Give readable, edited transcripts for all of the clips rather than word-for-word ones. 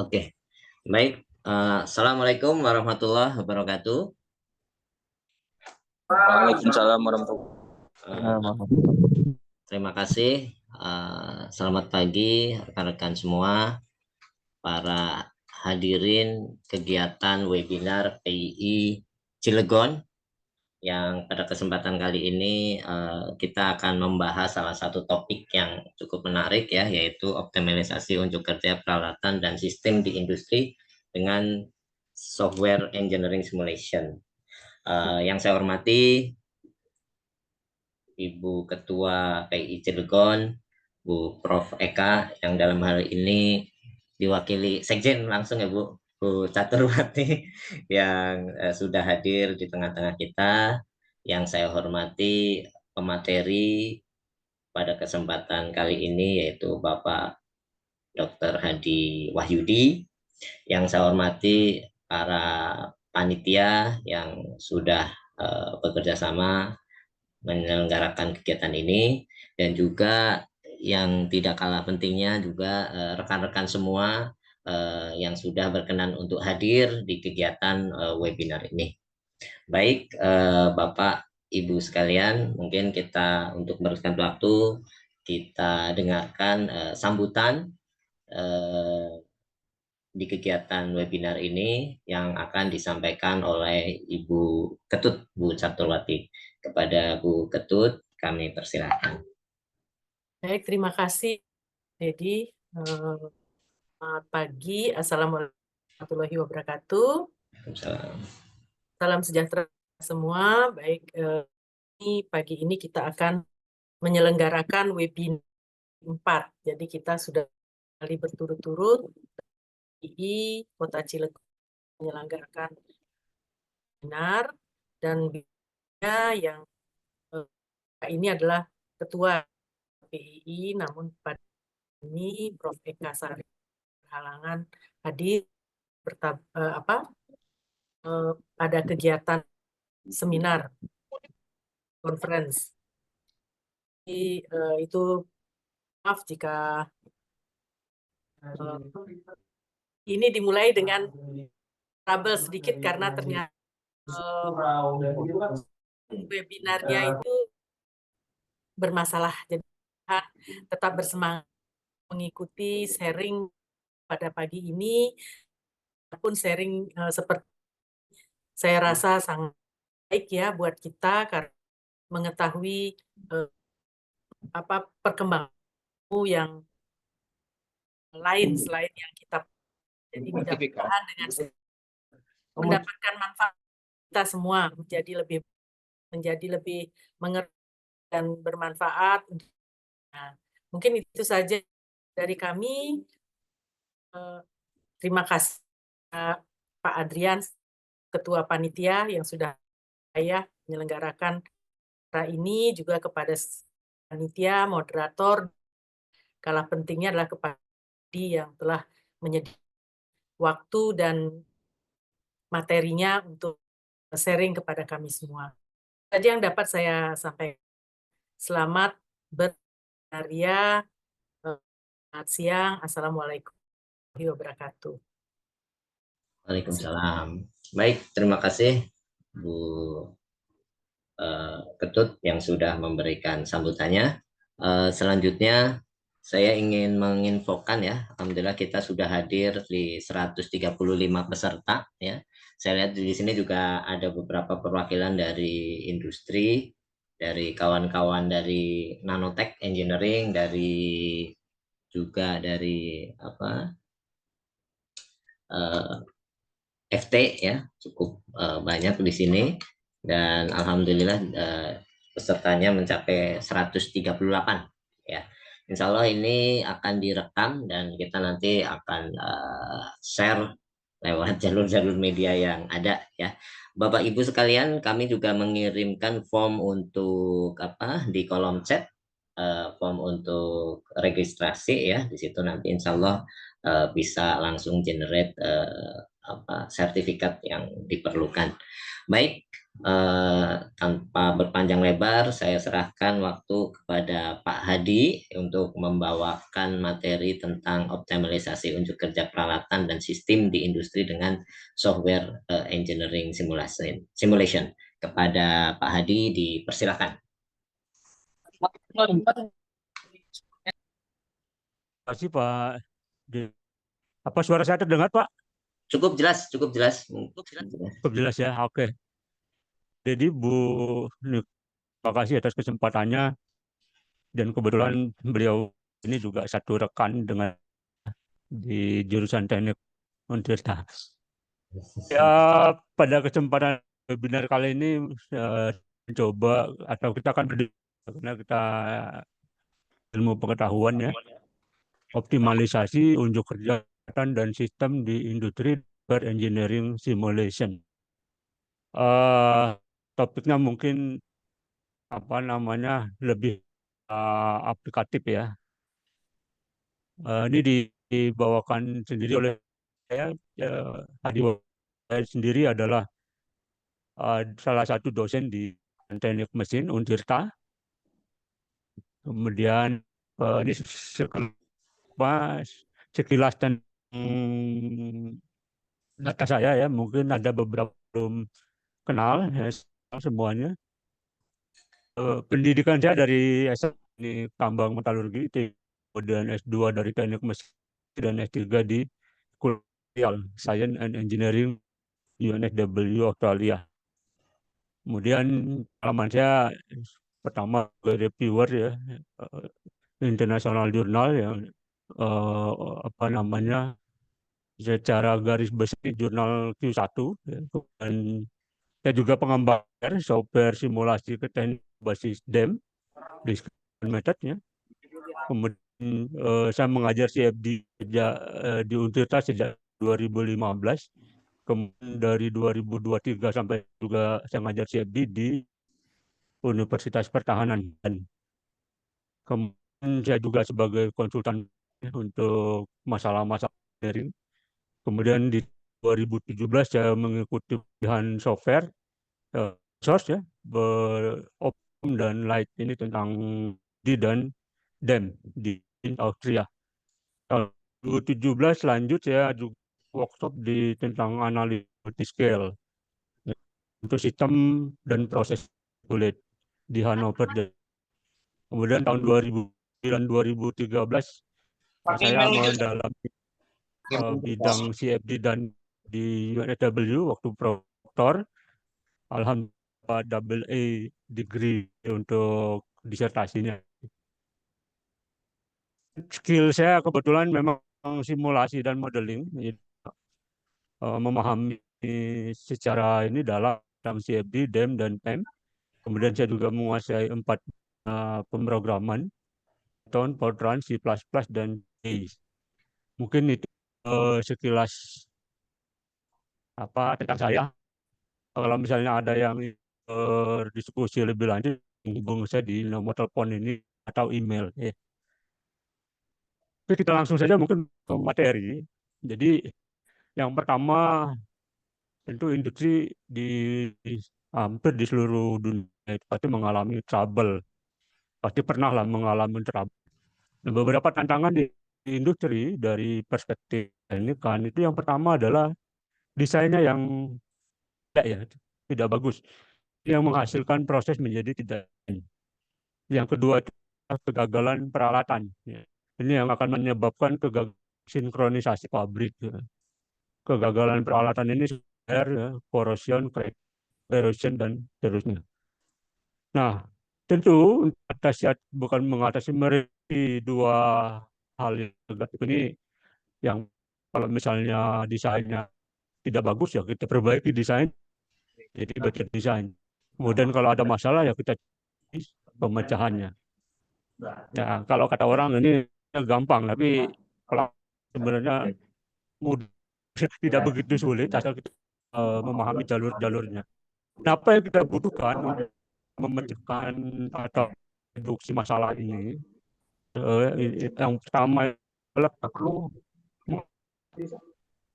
Oke, baik. Assalamualaikum warahmatullahi wabarakatuh. Waalaikumsalam warahmatullahi Eh, wabarakatuh. Terima kasih. Selamat pagi rekan-rekan semua, para hadirin kegiatan webinar PII Cilegon yang pada kesempatan kali ini kita akan membahas salah satu topik yang cukup menarik ya, yaitu optimalisasi unjuk kerja peralatan dan sistem di industri dengan software engineering simulation. Yang saya hormati Ibu Ketua PI Cilegon, Bu Prof. Eka, yang dalam hal ini diwakili Sekjen langsung ya Bu, Bu Caturwati, yang sudah hadir di tengah-tengah kita. Yang saya hormati pemateri pada kesempatan kali ini yaitu Bapak Dr. Hadi Wahyudi. Yang saya hormati para panitia yang sudah bekerja sama menyelenggarakan kegiatan ini, dan juga yang tidak kalah pentingnya juga rekan-rekan semua yang sudah berkenan untuk hadir di kegiatan webinar ini. Baik, Bapak Ibu sekalian, mungkin kita untuk meneruskan waktu kita dengarkan sambutan eh, di kegiatan webinar ini yang akan disampaikan oleh Ibu Ketut, Bu Caturwati. Kepada Bu Ketut, kami persilahkan. Baik, terima kasih, Dedi. Selamat pagi, Assalamualaikum warahmatullahi wabarakatuh. Salam sejahtera semua. Baik, pagi ini kita akan menyelenggarakan webinar 4. Jadi kita sudah kali berturut-turut PII Kota Cilegon menyelenggarakan webinar, dan yang ini adalah Ketua PII, namun pada ini Prof. Eka Sari halangan hadir pada kegiatan seminar conference. Itu maaf jika ini dimulai dengan trouble sedikit karena ternyata webinarnya itu bermasalah. Jadi tetap bersemangat mengikuti sharing pada pagi ini, pun sharing seperti saya rasa sangat baik ya buat kita karena mengetahui perkembangan yang lain selain yang kita, jadi mudah-mudahan dengan mendapatkan manfaat kita semua menjadi lebih mengerti dan bermanfaat. Nah, mungkin itu saja dari kami. Terima kasih Pak Adrian, Ketua Panitia yang sudah saya menyelenggarakan acara ini, juga kepada panitia, moderator, kalah pentingnya adalah kepada yang telah menyediakan waktu dan materinya untuk sharing kepada kami semua. Tadi yang dapat saya sampaikan. Selamat berkarya. Selamat siang. Assalamualaikum warahmatullahi wabarakatuh. Waalaikumsalam. Baik, terima kasih Bu Ketut yang sudah memberikan sambutannya. Selanjutnya saya ingin menginfokan ya, alhamdulillah kita sudah hadir di 135 peserta ya. Saya lihat di sini juga ada beberapa perwakilan dari industri, dari kawan-kawan dari Nanotech Engineering, juga dari FT ya, cukup banyak di sini, dan alhamdulillah pesertanya mencapai 138 ya. Insya Allah ini akan direkam dan kita nanti akan share lewat jalur-jalur media yang ada ya. Bapak Ibu sekalian, kami juga mengirimkan form untuk di kolom chat, form untuk registrasi ya. Di situ nanti insya Allah bisa langsung generate sertifikat yang diperlukan. Baik, Tanpa berpanjang lebar, saya serahkan waktu kepada Pak Hadi untuk membawakan materi tentang optimalisasi unjuk kerja peralatan dan sistem di industri dengan software engineering simulation. Kepada Pak Hadi, dipersilakan. Terima kasih Pak. Apa suara saya terdengar Pak? Cukup jelas, cukup jelas. Cukup jelas ya, oke. Jadi Bu, terima kasih atas kesempatannya, dan kebetulan beliau ini juga satu rekan dengan di jurusan teknik Universitas. Ya, pada kesempatan webinar kali ini mencoba atau kita akan karena kita ilmu pengetahuan ya, optimalisasi unjuk kerja dan sistem di industri engineering simulation. Topiknya mungkin apa namanya lebih aplikatif ya. Ini dibawakan sendiri oleh saya. Hadi saya sendiri adalah salah satu dosen di teknik mesin Untirta. Kemudian ini sekilas tentang data saya ya, mungkin ada beberapa belum kenal ya, semuanya. Pendidikan saya dari S1 tambang metalurgi, kemudian S2 dari teknik mesin, dan S3 di Kuliah Science and Engineering UNSW Australia. Kemudian pengalaman saya pertama sebagai reviewer ya, international journal yang apa namanya secara garis besar jurnal Q1 ya. Dan saya juga pengembang software simulasi ke teknik basis DEM di metodenya. Kemudian saya mengajar CFD di Untirta sejak 2015. Kemudian dari 2023 sampai juga saya mengajar CFD di Universitas Pertahanan. Dan kemudian saya juga sebagai konsultan untuk masalah-masalah engineering. Kemudian di 2017 saya mengikuti pilihan software source ya, Open dan Light ini tentang D dan DEM di Austria. Tahun 2017 lanjut saya juga workshop tentang analisis multiscale untuk sistem dan proses kulit di Hannover. Kemudian tahun 2009 2013 saya mendalami bidang CFD dan di UNSW waktu profesor. Alhamdulillah double A degree untuk disertasinya. Skill saya kebetulan memang simulasi dan modeling, memahami secara ini dalam CFD, DEM, dan PEM. Kemudian saya juga menguasai 4 pemrograman, Python, Fortran, C++, dan C. Mungkin itu sekilas apa tentang saya. Kalau misalnya ada yang berdiskusi lebih lanjut, hubungi saya di nomor telepon ini atau email. Oke, kita langsung saja mungkin ke materi. Jadi yang pertama tentu industri hampir di seluruh dunia itu pasti mengalami trouble. Pasti pernah lah mengalami trouble. Nah, beberapa tantangan di industri dari perspektif ini kan itu yang pertama adalah desainnya yang tidak bagus, yang menghasilkan proses menjadi tidak. Yang kedua itu kegagalan peralatan. Ini yang akan menyebabkan kegagalan sinkronisasi pabrik. Kegagalan peralatan ini corrosion, erosion, dan seterusnya. Nah, tentu bukan mengatasi dua hal yang negatif ini, yang kalau misalnya desainnya tidak bagus ya kita perbaiki desain, jadi budget desain. Kemudian kalau ada masalah ya kita pemecahannya. Ya, kalau kata orang ini gampang, tapi kalau sebenarnya mudah, tidak begitu sulit asal kita memahami jalur-jalurnya. Nah, apa yang kita butuhkan untuk memecahkan atau reduksi masalah ini? Yang pertama adalah perlu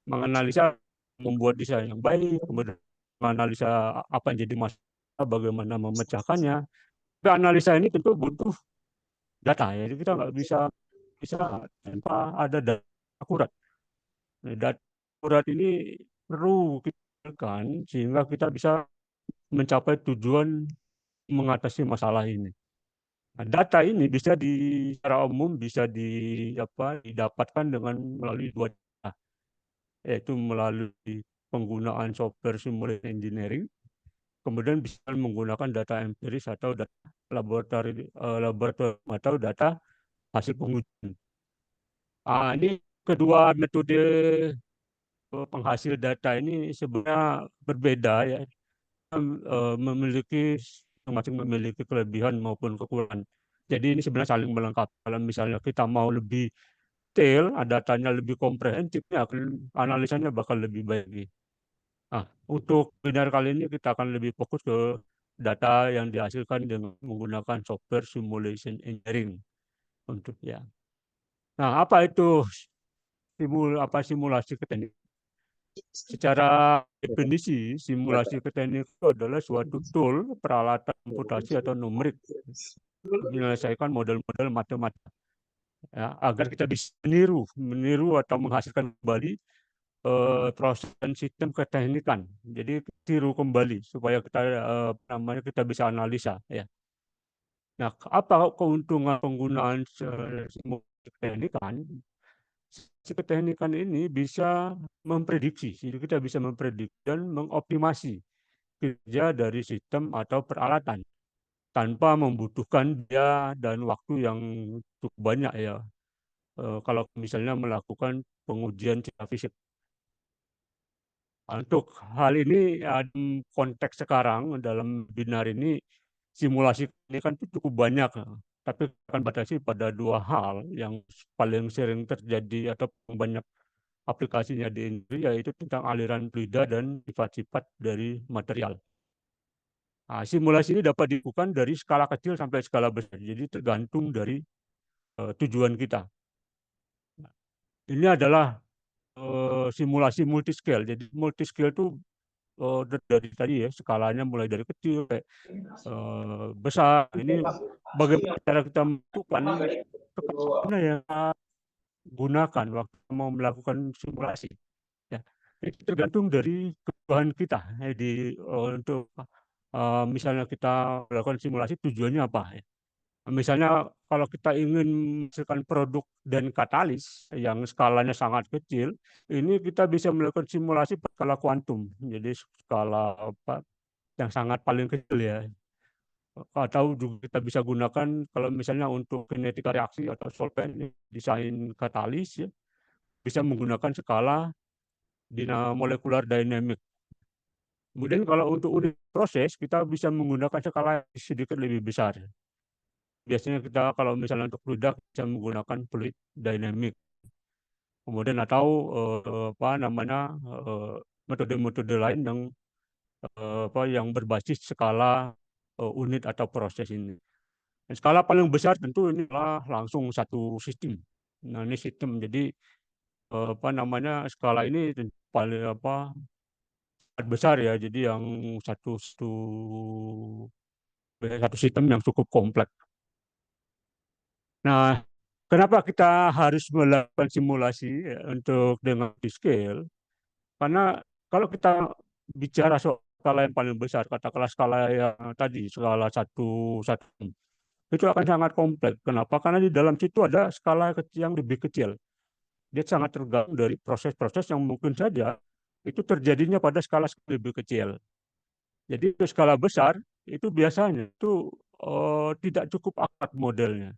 menganalisa, membuat desain yang baik, kemudian menganalisa apa yang jadi masalah, bagaimana memecahkannya. Tapi analisa ini tentu butuh data ya. Jadi kita nggak bisa tanpa ada data akurat. Nah, data akurat ini perlu kita lakukan sehingga kita bisa mencapai tujuan mengatasi masalah ini. Nah, data ini bisa secara umum bisa didapatkan dengan melalui dua cara, yaitu melalui penggunaan software simulation engineering, kemudian bisa menggunakan data empiris atau data laboratorium atau data hasil pengujian. Ini kedua metode penghasil data ini sebenarnya berbeda ya, masing-masing memiliki kelebihan maupun kekurangan. Jadi ini sebenarnya saling melengkapi. Kalau misalnya kita mau lebih detail, datanya lebih komprehensif, ya analisanya bakal lebih baik. Nah, untuk webinar kali ini kita akan lebih fokus ke data yang dihasilkan dengan menggunakan software simulation engineering untuk ya. Nah, apa itu simulasi keteknikan? Secara definisi, simulasi keteknikan itu adalah suatu tool, peralatan komputasi atau numerik menyelesaikan model-model matematika ya, agar kita bisa meniru atau menghasilkan kembali proses dan sistem keteknikan. Jadi tiru kembali supaya kita bisa analisa ya. Nah, apa keuntungan penggunaan simulasi keteknikan? Keteknikan ini bisa memprediksi, jadi kita bisa memprediksi dan mengoptimasi kerja dari sistem atau peralatan tanpa membutuhkan biaya dan waktu yang cukup banyak ya. Kalau misalnya melakukan pengujian secara fisik. Untuk hal ini dalam konteks sekarang dalam webinar ini simulasi ini kan cukup banyak, tapi akan batasi pada dua hal yang paling sering terjadi atau banyak aplikasinya di industri, yaitu tentang aliran fluida dan sifat-sifat dari material. Nah, simulasi ini dapat dilakukan dari skala kecil sampai skala besar, jadi tergantung dari tujuan kita. Ini adalah simulasi multiscale. Jadi multiscale itu dari tadi ya, skalanya mulai dari kecil sampai besar. Ini bagaimana cara kita menentukan mana yang gunakan waktu mau melakukan simulasi. Ya, itu tergantung dari kebutuhan kita. Jadi untuk misalnya kita melakukan simulasi tujuannya apa ya? Misalnya kalau kita ingin menghasilkan produk dan katalis yang skalanya sangat kecil, ini kita bisa melakukan simulasi skala kuantum. Jadi skala yang sangat paling kecil ya. Atau juga kita bisa gunakan kalau misalnya untuk kinetika reaksi atau solvent desain katalis ya, bisa menggunakan skala molekular dynamic. Kemudian kalau untuk unit proses kita bisa menggunakan skala sedikit lebih besar. Biasanya kita kalau misalnya untuk fluid bisa menggunakan fluid dynamic. Kemudian atau metode-metode lain yang berbasis skala unit atau proses ini. Dan skala paling besar tentu ini adalah langsung satu sistem. Nah, ini sistem. Jadi skala ini paling besar ya. Jadi yang satu sistem yang cukup kompleks. Nah, kenapa kita harus melakukan simulasi untuk dengan scale? Karena kalau kita bicara soal skala yang paling besar, katakanlah skala yang tadi, skala satu, itu akan sangat kompleks. Kenapa? Karena di dalam situ ada skala yang lebih kecil. Dia sangat tergantung dari proses-proses yang mungkin saja itu terjadinya pada skala lebih kecil. Jadi untuk skala besar, itu biasanya itu tidak cukup akurat modelnya.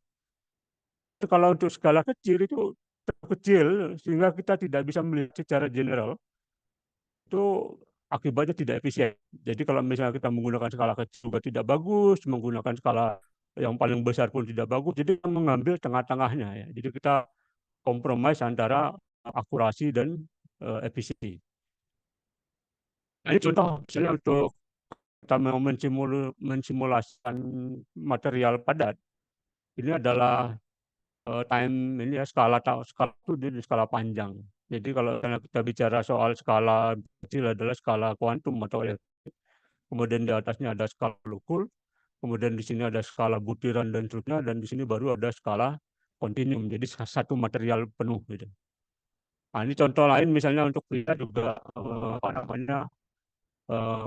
Kalau untuk skala kecil itu kecil sehingga kita tidak bisa melihat secara general, itu akibatnya tidak efisien. Jadi kalau misalnya kita menggunakan skala kecil juga tidak bagus, menggunakan skala yang paling besar pun tidak bagus, jadi kita mengambil tengah-tengahnya ya. Jadi kita kompromis antara akurasi dan efisiensi. Nah, ini contoh misalnya untuk kita mau mensimulasikan material padat, ini adalah time ini ya skala itu di skala panjang. Jadi kalau kita bicara soal skala kecil adalah skala kuantum atau kemudian di atasnya ada skala molekul, kemudian di sini ada skala butiran dan seterusnya, dan di sini baru ada skala kontinum. Jadi satu material penuh gitu. Nah, ini contoh lain misalnya untuk kita juga apa namanya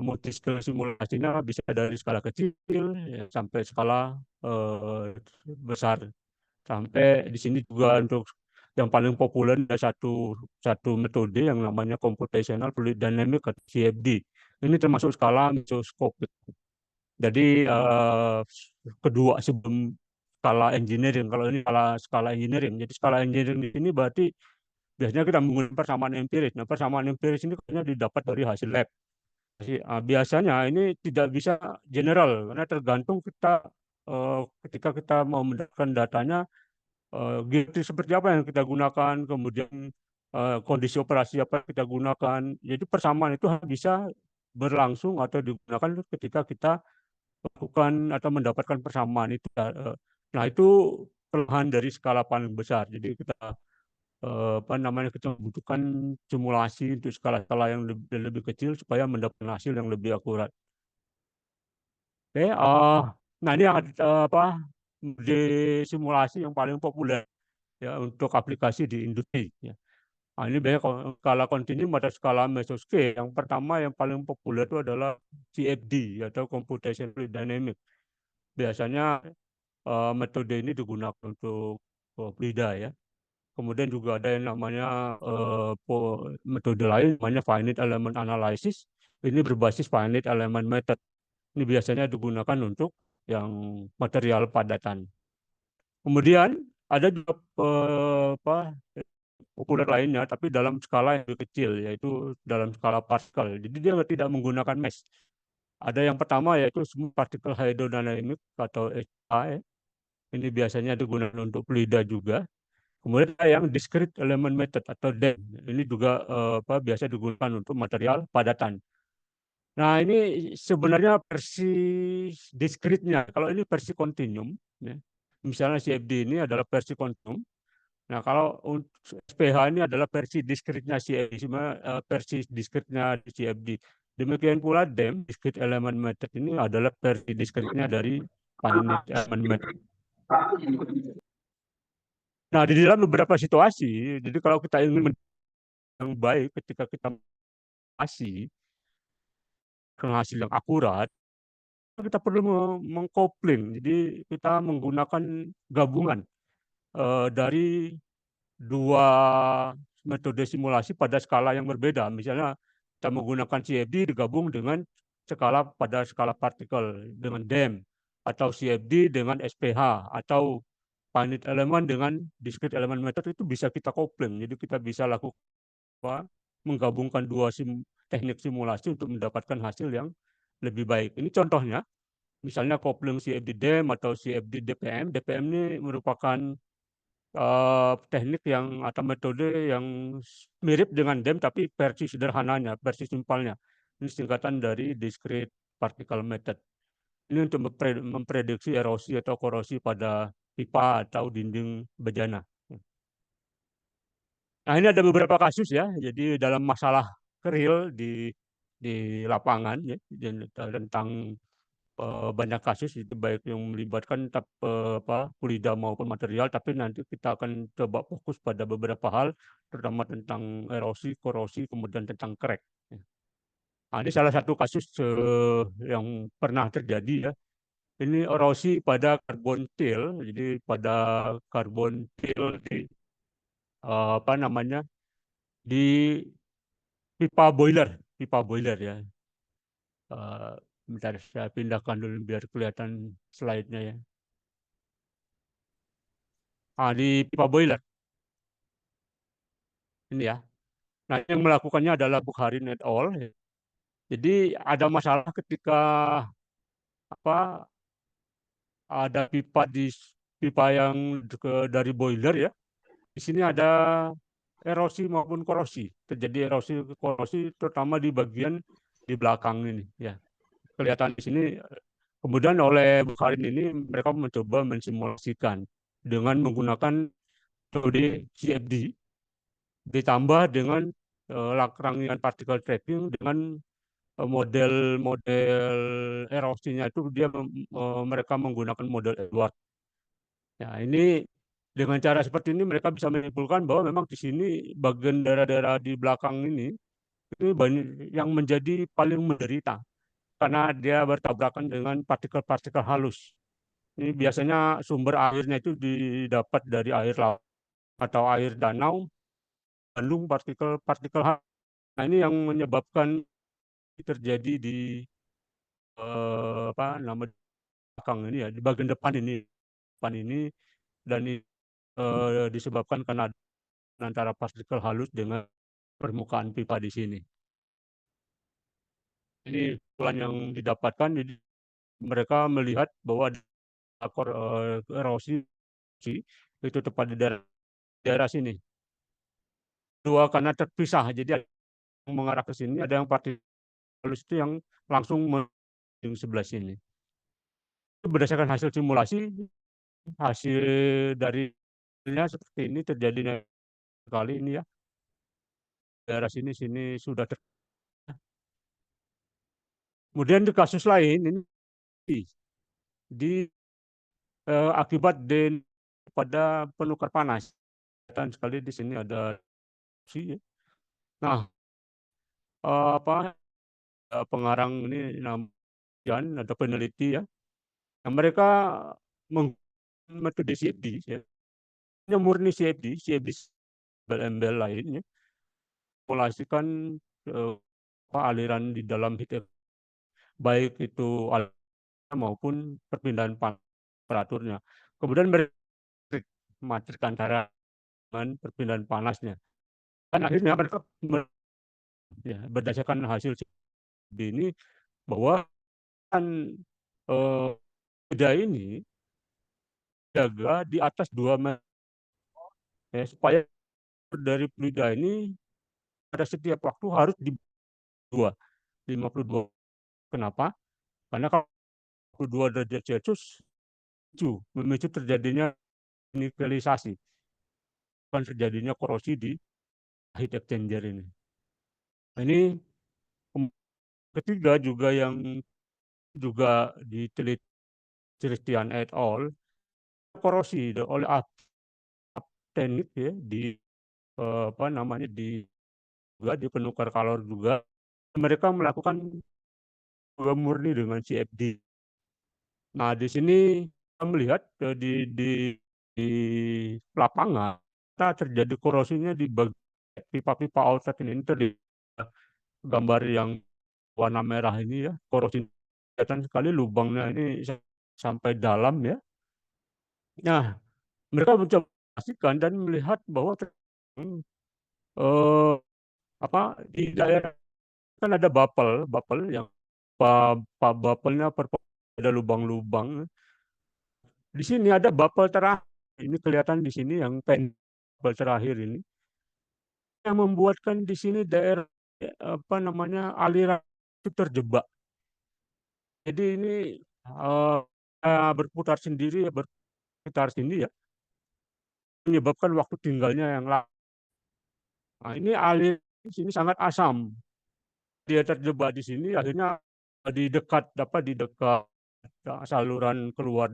multiscale simulasinya bisa dari skala kecil ya, sampai skala besar. Sampai di sini juga untuk yang paling populer ada satu metode yang namanya computational fluid dynamics atau CFD. Ini termasuk skala mesoskopik. Jadi kedua sebelum skala engineering. Kalau ini skala engineering. Jadi skala engineering di sini berarti biasanya kita menggunakan persamaan empiris. Nah, persamaan empiris ini hanya didapat dari hasil lab. Jadi, biasanya ini tidak bisa general karena tergantung kita ketika kita mau mendapatkan datanya geometri seperti apa yang kita gunakan, kemudian kondisi operasi apa yang kita gunakan. Jadi persamaan itu bisa berlangsung atau digunakan ketika kita lakukan atau mendapatkan persamaan itu. Nah, itu kelemahan dari skala paling besar. Jadi kita apa namanya kita membutuhkan simulasi untuk skala-skala yang lebih kecil supaya mendapatkan hasil yang lebih akurat. Oke, nah ini apa di simulasi yang paling populer ya untuk aplikasi di industri. Ya. Nah, ini banyak skala kontinum atau skala mesoscale. Yang pertama yang paling populer itu adalah CFD atau Computational Fluid Dynamics. Biasanya metode ini digunakan untuk fluida ya. Kemudian juga ada yang namanya metode lain namanya finite element analysis. Ini berbasis finite element method. Ini biasanya digunakan untuk yang material padatan. Kemudian ada juga populer lainnya, tapi dalam skala yang lebih kecil, yaitu dalam skala partikel. Jadi dia tidak menggunakan mesh. Ada yang pertama yaitu smooth particle hydrodynamics atau SPH. Ini biasanya digunakan untuk fluida juga. Kemudian ada yang discrete element method atau DEM. Ini juga biasa digunakan untuk material padatan. Nah, ini sebenarnya versi discrete-nya. Kalau ini versi kontinum, ya. Misalnya CFD ini adalah versi kontinum. Nah, kalau SPH ini adalah versi discrete-nya CFD, versi discrete-nya di CFD. Demikian pula DEM, discrete element method ini adalah versi discrete-nya dari finite element method. Nah, di dalam beberapa situasi, jadi kalau kita ingin yang baik ketika kita masih hasil yang akurat, kita perlu mengkopling. Jadi kita menggunakan gabungan dari dua metode simulasi pada skala yang berbeda. Misalnya kita menggunakan CFD digabung dengan skala pada skala partikel dengan DEM, atau CFD dengan SPH, atau finite element dengan discrete element method, itu bisa kita kopling. Jadi kita bisa lakukan menggabungkan dua teknik simulasi untuk mendapatkan hasil yang lebih baik. Ini contohnya, misalnya kopling CFD DEM atau CFD DPM. DPM ini merupakan teknik yang atau metode yang mirip dengan DEM tapi versi sederhananya, versi simpelnya. Ini singkatan dari discrete particle method. Ini untuk memprediksi erosi atau korosi pada pipa atau dinding bejana. Nah, ini ada beberapa kasus ya. Jadi dalam masalah real di lapangan ya, tentang banyak kasus itu baik yang melibatkan fluida maupun material, tapi nanti kita akan coba fokus pada beberapa hal, terutama tentang erosi, korosi, kemudian tentang crack. Nah, ini salah satu kasus yang pernah terjadi ya. Ini erosi pada karbon til, jadi pada karbon til di apa namanya di pipa boiler ya. Bentar, saya pindahkan dulu biar kelihatan slide-nya ya. Di pipa boiler. Ini ya. Nah, yang melakukannya adalah Bukharin et al. Jadi ada masalah ketika ada pipa yang dari boiler ya. Di sini ada erosi maupun korosi. Terjadi erosi korosi terutama di bagian di belakang ini ya. Kelihatan di sini. Kemudian oleh Bukharin ini mereka mencoba mensimulasikan dengan menggunakan metode CFD ditambah dengan rangkaian particle tracking dengan model erosinya itu mereka menggunakan model Edward. Ya, ini dengan cara seperti ini mereka bisa menyimpulkan bahwa memang di sini bagian daerah-daerah di belakang ini itu banyak yang menjadi paling menderita karena dia bertabrakan dengan partikel-partikel halus. Ini biasanya sumber airnya itu didapat dari air laut atau air danau, kandung partikel-partikel halus. Nah, ini yang menyebabkan terjadi di belakang ini ya, di bagian depan ini dan disebabkan karena antara partikel halus dengan permukaan pipa di sini. Ini kesimpulan yang didapatkan, jadi mereka melihat bahwa erosi itu tepat di daerah sini. Dua karena terpisah, jadi ada yang mengarah ke sini, ada yang partikel halus itu yang langsung di sebelah sini. Berdasarkan hasil simulasi, hasil darinya seperti ini terjadinya kali ini ya. Daerah sini sudah kemudian di kasus lain ini akibat pada penukar panas. Dan sekali di sini ada ya. Nah, pengarang ini namanya ada peneliti ya. Nah, mereka menggunakan metode CFD ya. Ini murni CFD embel-embel lainnya. Simulasikan aliran di dalam heat baik itu maupun perpindahan temperaturnya. Kemudian mereka matrik antara dengan perpindahan panasnya. Dan akhirnya mereka berdasarkan hasil ini bahwa kan beda ini jaga di atas 2 meter ya, supaya dari fluida ini pada setiap waktu harus di 52. Kenapa? Karena kalau 2 derajat Celcius memicu terjadinya nukleisasi, bukan terjadinya korosi di heat exchanger ini. Nah, ini ketiga juga yang juga diteliti Christian et al. Korosi oleh teknik ya di di penukar kalor juga mereka melakukan murni dengan CFD. Nah, di sini kita melihat di lapangan terjadi korosinya di pipa-pipa outlet ini terlihat gambar yang warna merah ini ya, korosi kelihatan sekali lubangnya ini sampai dalam ya. Nah, mereka mencoba pastikan dan melihat bahwa di daerah kan ada bubble yang bubble-nya ada lubang-lubang. Di sini ada bubble terakhir. Ini kelihatan di sini yang bubble terakhir ini yang membuatkan di sini daerah aliran itu terjebak. Jadi ini berputar sendiri ya, berputar sini ya, menyebabkan waktu tinggalnya yang lama. Nah, ini aliran di sini sangat asam. Dia terjebak di sini, akhirnya di dekat saluran keluar.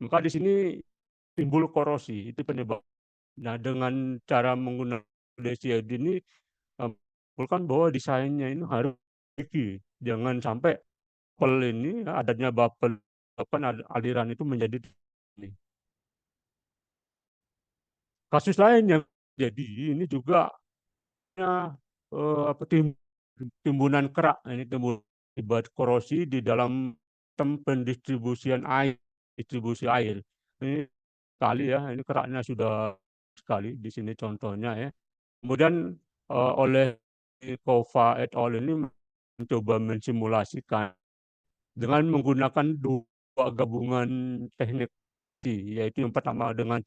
Maka di sini timbul korosi, itu penyebab. Nah, dengan cara menggunakan CFD ini menyimpulkan bahwa desainnya ini harus tinggi. Jangan sampai ini adanya bubble aliran itu menjadi ini. Kasus lain yang jadi ini juga timbunan kerak, ini timbul akibat korosi di dalam pendistribusian air, distribusi air. Ini sekali ya, ini keraknya sudah sekali di sini contohnya ya. Kemudian oleh Kova et al. Ini mencoba mensimulasikan dengan menggunakan 2 gabungan teknik, yaitu yang pertama dengan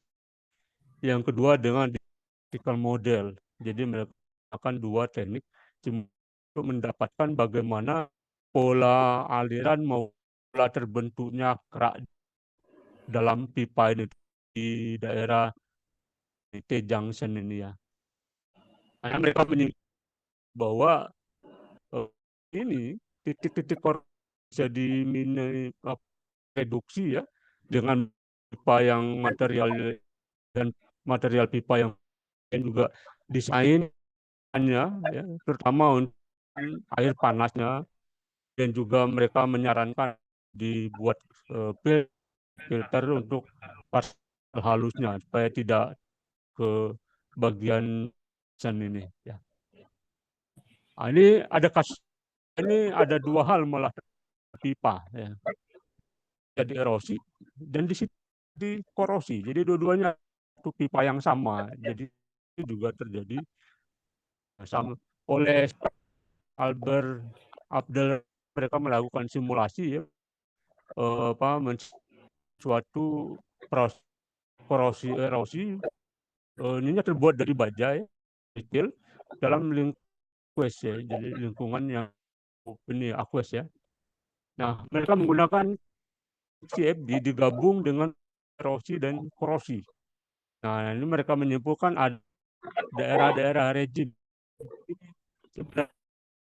yang kedua dengan statistical model. Jadi mereka akan 2 teknik untuk mendapatkan bagaimana pola aliran mau pola terbentuknya kerak dalam pipa ini di daerah T-junction ini ya. Karena mereka menyimpulkan bahwa ini titik-titik korupsi bisa reduksi ya dengan pipa yang material dan material pipa yang juga desainnya ya, terutama untuk air panasnya, dan juga mereka menyarankan dibuat filter untuk partikel halusnya supaya tidak ke bagian ini ya. Nah, ini ada kasus, ini ada dua hal malah pipa ya. Jadi erosi dan di situ di korosi. Jadi dua-duanya itu pipa yang sama. Jadi itu juga terjadi sama oleh Albert Abdel, mereka melakukan simulasi ya, suatu korosi erosi, ini terbuat dari baja ya, kecil dalam lingkungan ya, jadi lingkungan yang ini aqueous ya. Nah, mereka menggunakan CFD digabung dengan erosi dan korosi. Nah, ini mereka menyimpulkan ada daerah-daerah rejim.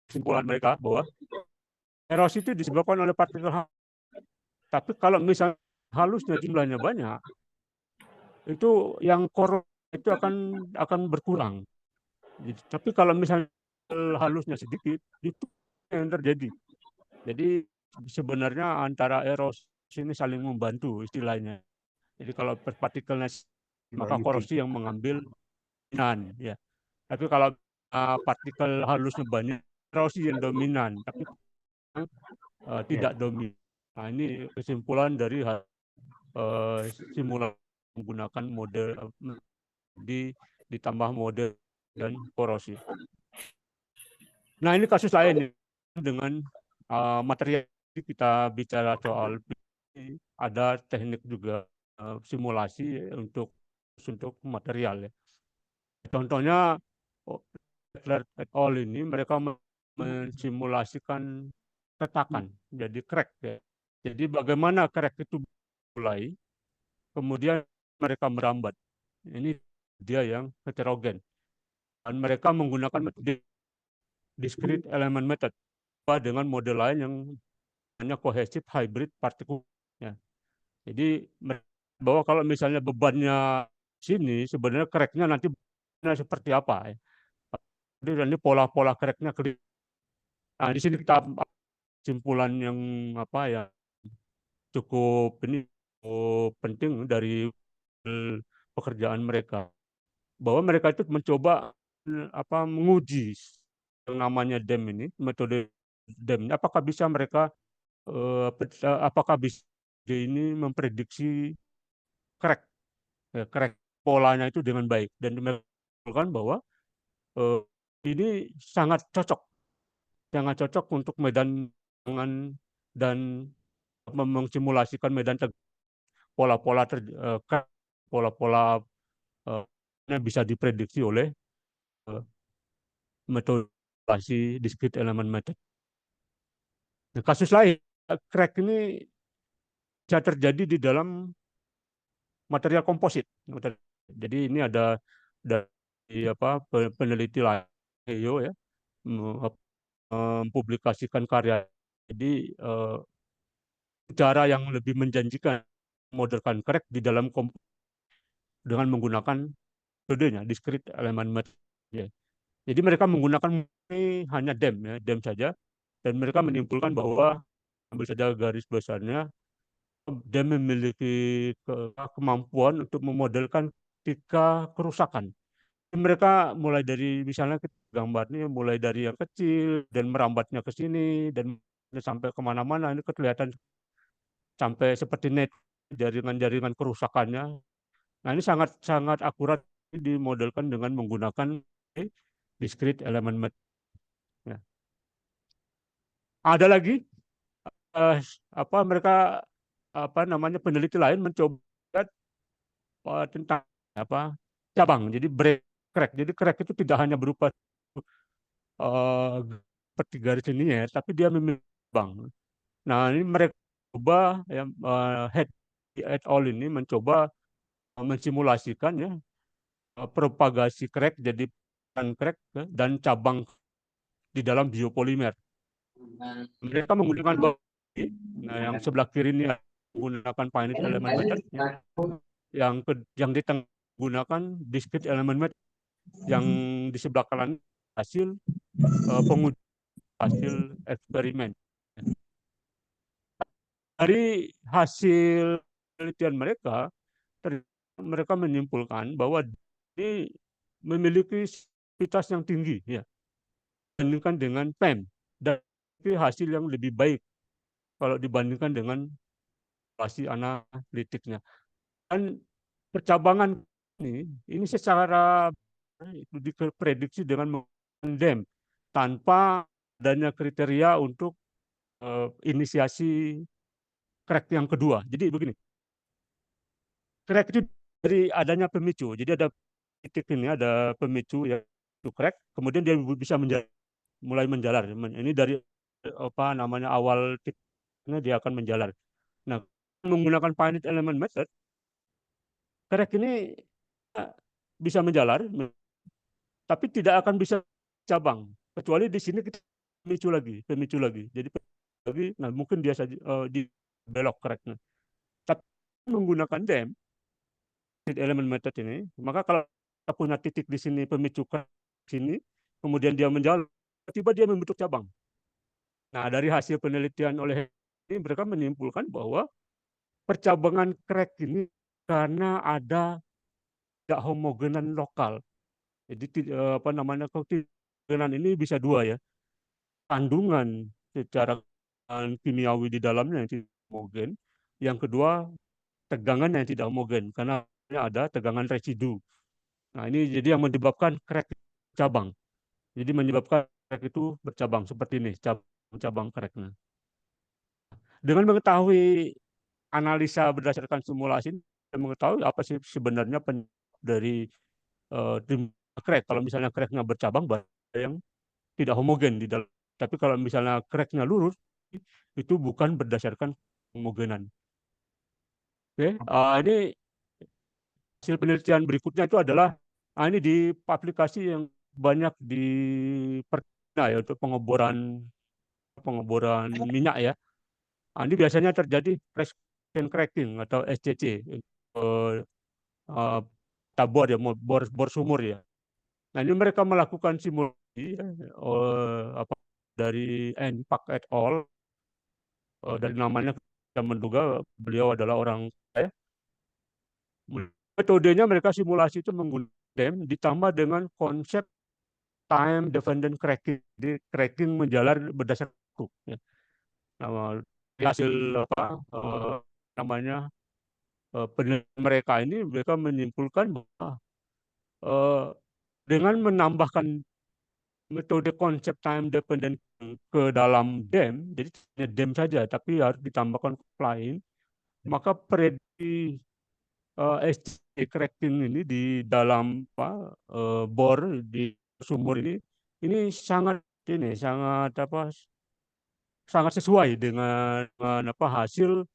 Kesimpulan mereka bahwa erosi itu disebabkan oleh partikel halus. Tapi kalau misalnya halusnya jumlahnya banyak, itu yang korosi itu akan berkurang. Jadi, tapi kalau misalnya halusnya sedikit, itu yang terjadi. Jadi sebenarnya antara erosi ini saling membantu istilahnya. Jadi kalau partikelnya maka korosi yang mengambil dominan ya. Tapi kalau partikel halusnya banyak, erosi yang dominan, tapi tidak dominan. Nah, ini kesimpulan dari simulasi menggunakan model ditambah model dan korosi. Nah, ini kasus lain dengan material. Kita bicara soal ada teknik juga simulasi untuk material ya. Contohnya et al. Ini mereka mensimulasikan retakan, jadi crack ya. Jadi bagaimana crack itu mulai, kemudian mereka merambat. Ini dia yang heterogen. Dan mereka menggunakan metode discrete element method dengan model lain yang hanya cohesive hybrid particle. Ya. Jadi bahwa kalau misalnya bebannya sini, sebenarnya crack-nya nanti seperti apa ya. Jadi ini pola-pola crack-nya kelihatan. Nah, di sini kita kesimpulan yang ya cukup penting dari pekerjaan mereka, bahwa mereka itu mencoba menguji yang namanya DEM ini, metode DEM. Apakah bisa mereka apakah bisa ini memprediksi crack polanya itu dengan baik, dan dimensikan bahwa ini sangat cocok untuk medan dan memsimulasikan medan pola-pola bisa diprediksi oleh metode discrete element method. Nah, kasus lain, crack ini bisa terjadi di dalam material komposit. Jadi ini ada dari peneliti lain ya, mempublikasikan karya. Jadi cara yang lebih menjanjikan modelkan crack di dalam komposit dengan menggunakan metodenya discrete element method. Ya. Jadi mereka menggunakan hanya DEM saja, dan mereka menyimpulkan bahwa, ambil saja garis besarnya, DEM memiliki kemampuan untuk memodelkan ketika kerusakan. Mereka mulai dari misalnya gambar ini mulai dari yang kecil dan merambatnya ke sini dan sampai kemana-mana, ini kelihatan sampai seperti net jaringan-jaringan kerusakannya. Nah, ini sangat akurat dimodelkan dengan menggunakan discrete element method. Ya. Ada lagi mereka peneliti lain mencoba tentang cabang. Jadi crack. Jadi crack itu tidak hanya berupa seperti garis ini ya, tapi dia memiliki cabang. Nah, ini mereka coba Head et al. Ini mencoba mensimulasikan ya propagasi crack, jadi crack dan cabang di dalam biopolimer. Mereka menggunakan nah, yang sebelah kiri ini menggunakan finite element method, ya. Yang di tengah menggunakan discrete element method, yang di sebelah kanan hasil pengujian hasil eksperimen. Dari hasil penelitian mereka, mereka menyimpulkan bahwa ini memiliki spesifitas yang tinggi, ya, dibandingkan dengan PEM, dan hasil yang lebih baik kalau dibandingkan dengan populasi analitiknya. Dan percabangan ini secara diprediksi dengan menggunakan DEM tanpa adanya kriteria untuk inisiasi crack yang kedua. Jadi begini, crack itu dari adanya pemicu. Jadi ada titik ini, ada pemicu yang itu crack, kemudian dia bisa mulai menjalar. Ini dari apa namanya awal titiknya dia akan menjalar. Nah, menggunakan finite element method, crack ini bisa menjalar, tapi tidak akan bisa cabang, kecuali di sini kita pemicu lagi. Jadi lagi, nah mungkin dia saja di belok cracknya. Tapi menggunakan DEM, element method ini, maka kalau kita punya titik di sini pemicu crack sini, kemudian dia menjalar, tiba dia membentuk cabang. Nah, dari hasil penelitian oleh ini mereka menyimpulkan bahwa percabangan crack ini karena ada tidak homogenan lokal. Jadi apa namanya, homogenan ini bisa dua, ya. Kandungan secara kimiawi di dalamnya yang tidak homogen. Yang kedua, tegangan yang tidak homogen karena ada tegangan residu. Nah, ini jadi yang menyebabkan crack cabang. Jadi menyebabkan crack itu bercabang seperti ini, cabang cracknya. Dengan mengetahui analisa berdasarkan simulasi, dan mengetahui apa sih sebenarnya penyebab dari crack. Kalau misalnya cracknya bercabang, yang tidak homogen di dalam. Tapi kalau misalnya cracknya lurus, itu bukan berdasarkan homogenan. Oke, ini hasil penelitian berikutnya itu adalah ini di aplikasi yang banyak di ya, untuk pengeboran minyak, ya. Ini biasanya terjadi precision cracking atau SCC, tabor, ya, bor sumur, ya. Nah, ini mereka melakukan simulasi, ya, dari NPAC et al. Dari namanya kita menduga beliau adalah orang kaya. Metodenya mereka simulasi itu menggunakan DEM ditambah dengan konsep time dependent cracking. Jadi cracking menjalar berdasarkan waktu, ya. Nah, hasil apa namanya penelitian mereka ini, mereka menyimpulkan bahwa dengan menambahkan metode konsep time dependent ke dalam DEM, jadi tidak DEM saja, tapi harus ditambahkan lain, maka prediksi SC cracking ini di dalam bor di sumur ini sangat sangat sesuai dengan apa hasil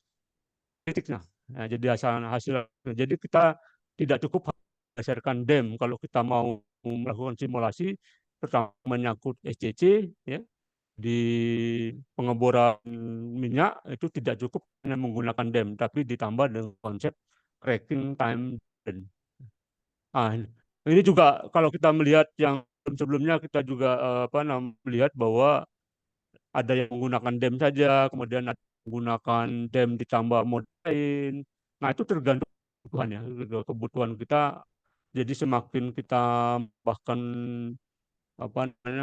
titiknya. Nah, jadi kita tidak cukup berdasarkan DEM kalau kita mau melakukan simulasi, pertama menyangkut SCC, ya, di pengeboran minyak itu tidak cukup hanya menggunakan DEM, tapi ditambah dengan konsep cracking time. Nah, ini juga kalau kita melihat yang sebelumnya, kita juga melihat bahwa ada yang menggunakan DEM saja, kemudian ada yang menggunakan DEM ditambah mode lain. Nah, itu tergantung kebutuhan kita. Jadi semakin kita bahkan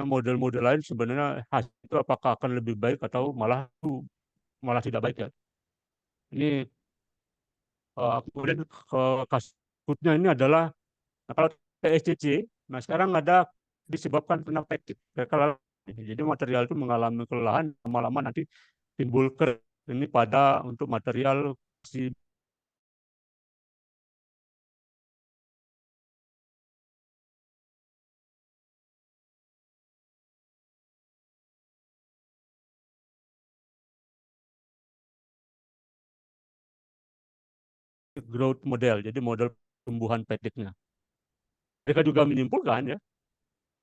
model-model lain, sebenarnya hasil itu apakah akan lebih baik atau malah tidak baik, ya. Ini kemudian kasus berikutnya ini adalah, nah, kalau SCC, nah sekarang ada disebabkan kena fatigue, jadi material itu mengalami kelelahan, lama-lama nanti timbul crack. Ini pada untuk material si growth model, jadi model tumbuhan petiknya. Mereka juga menyimpulkan, ya,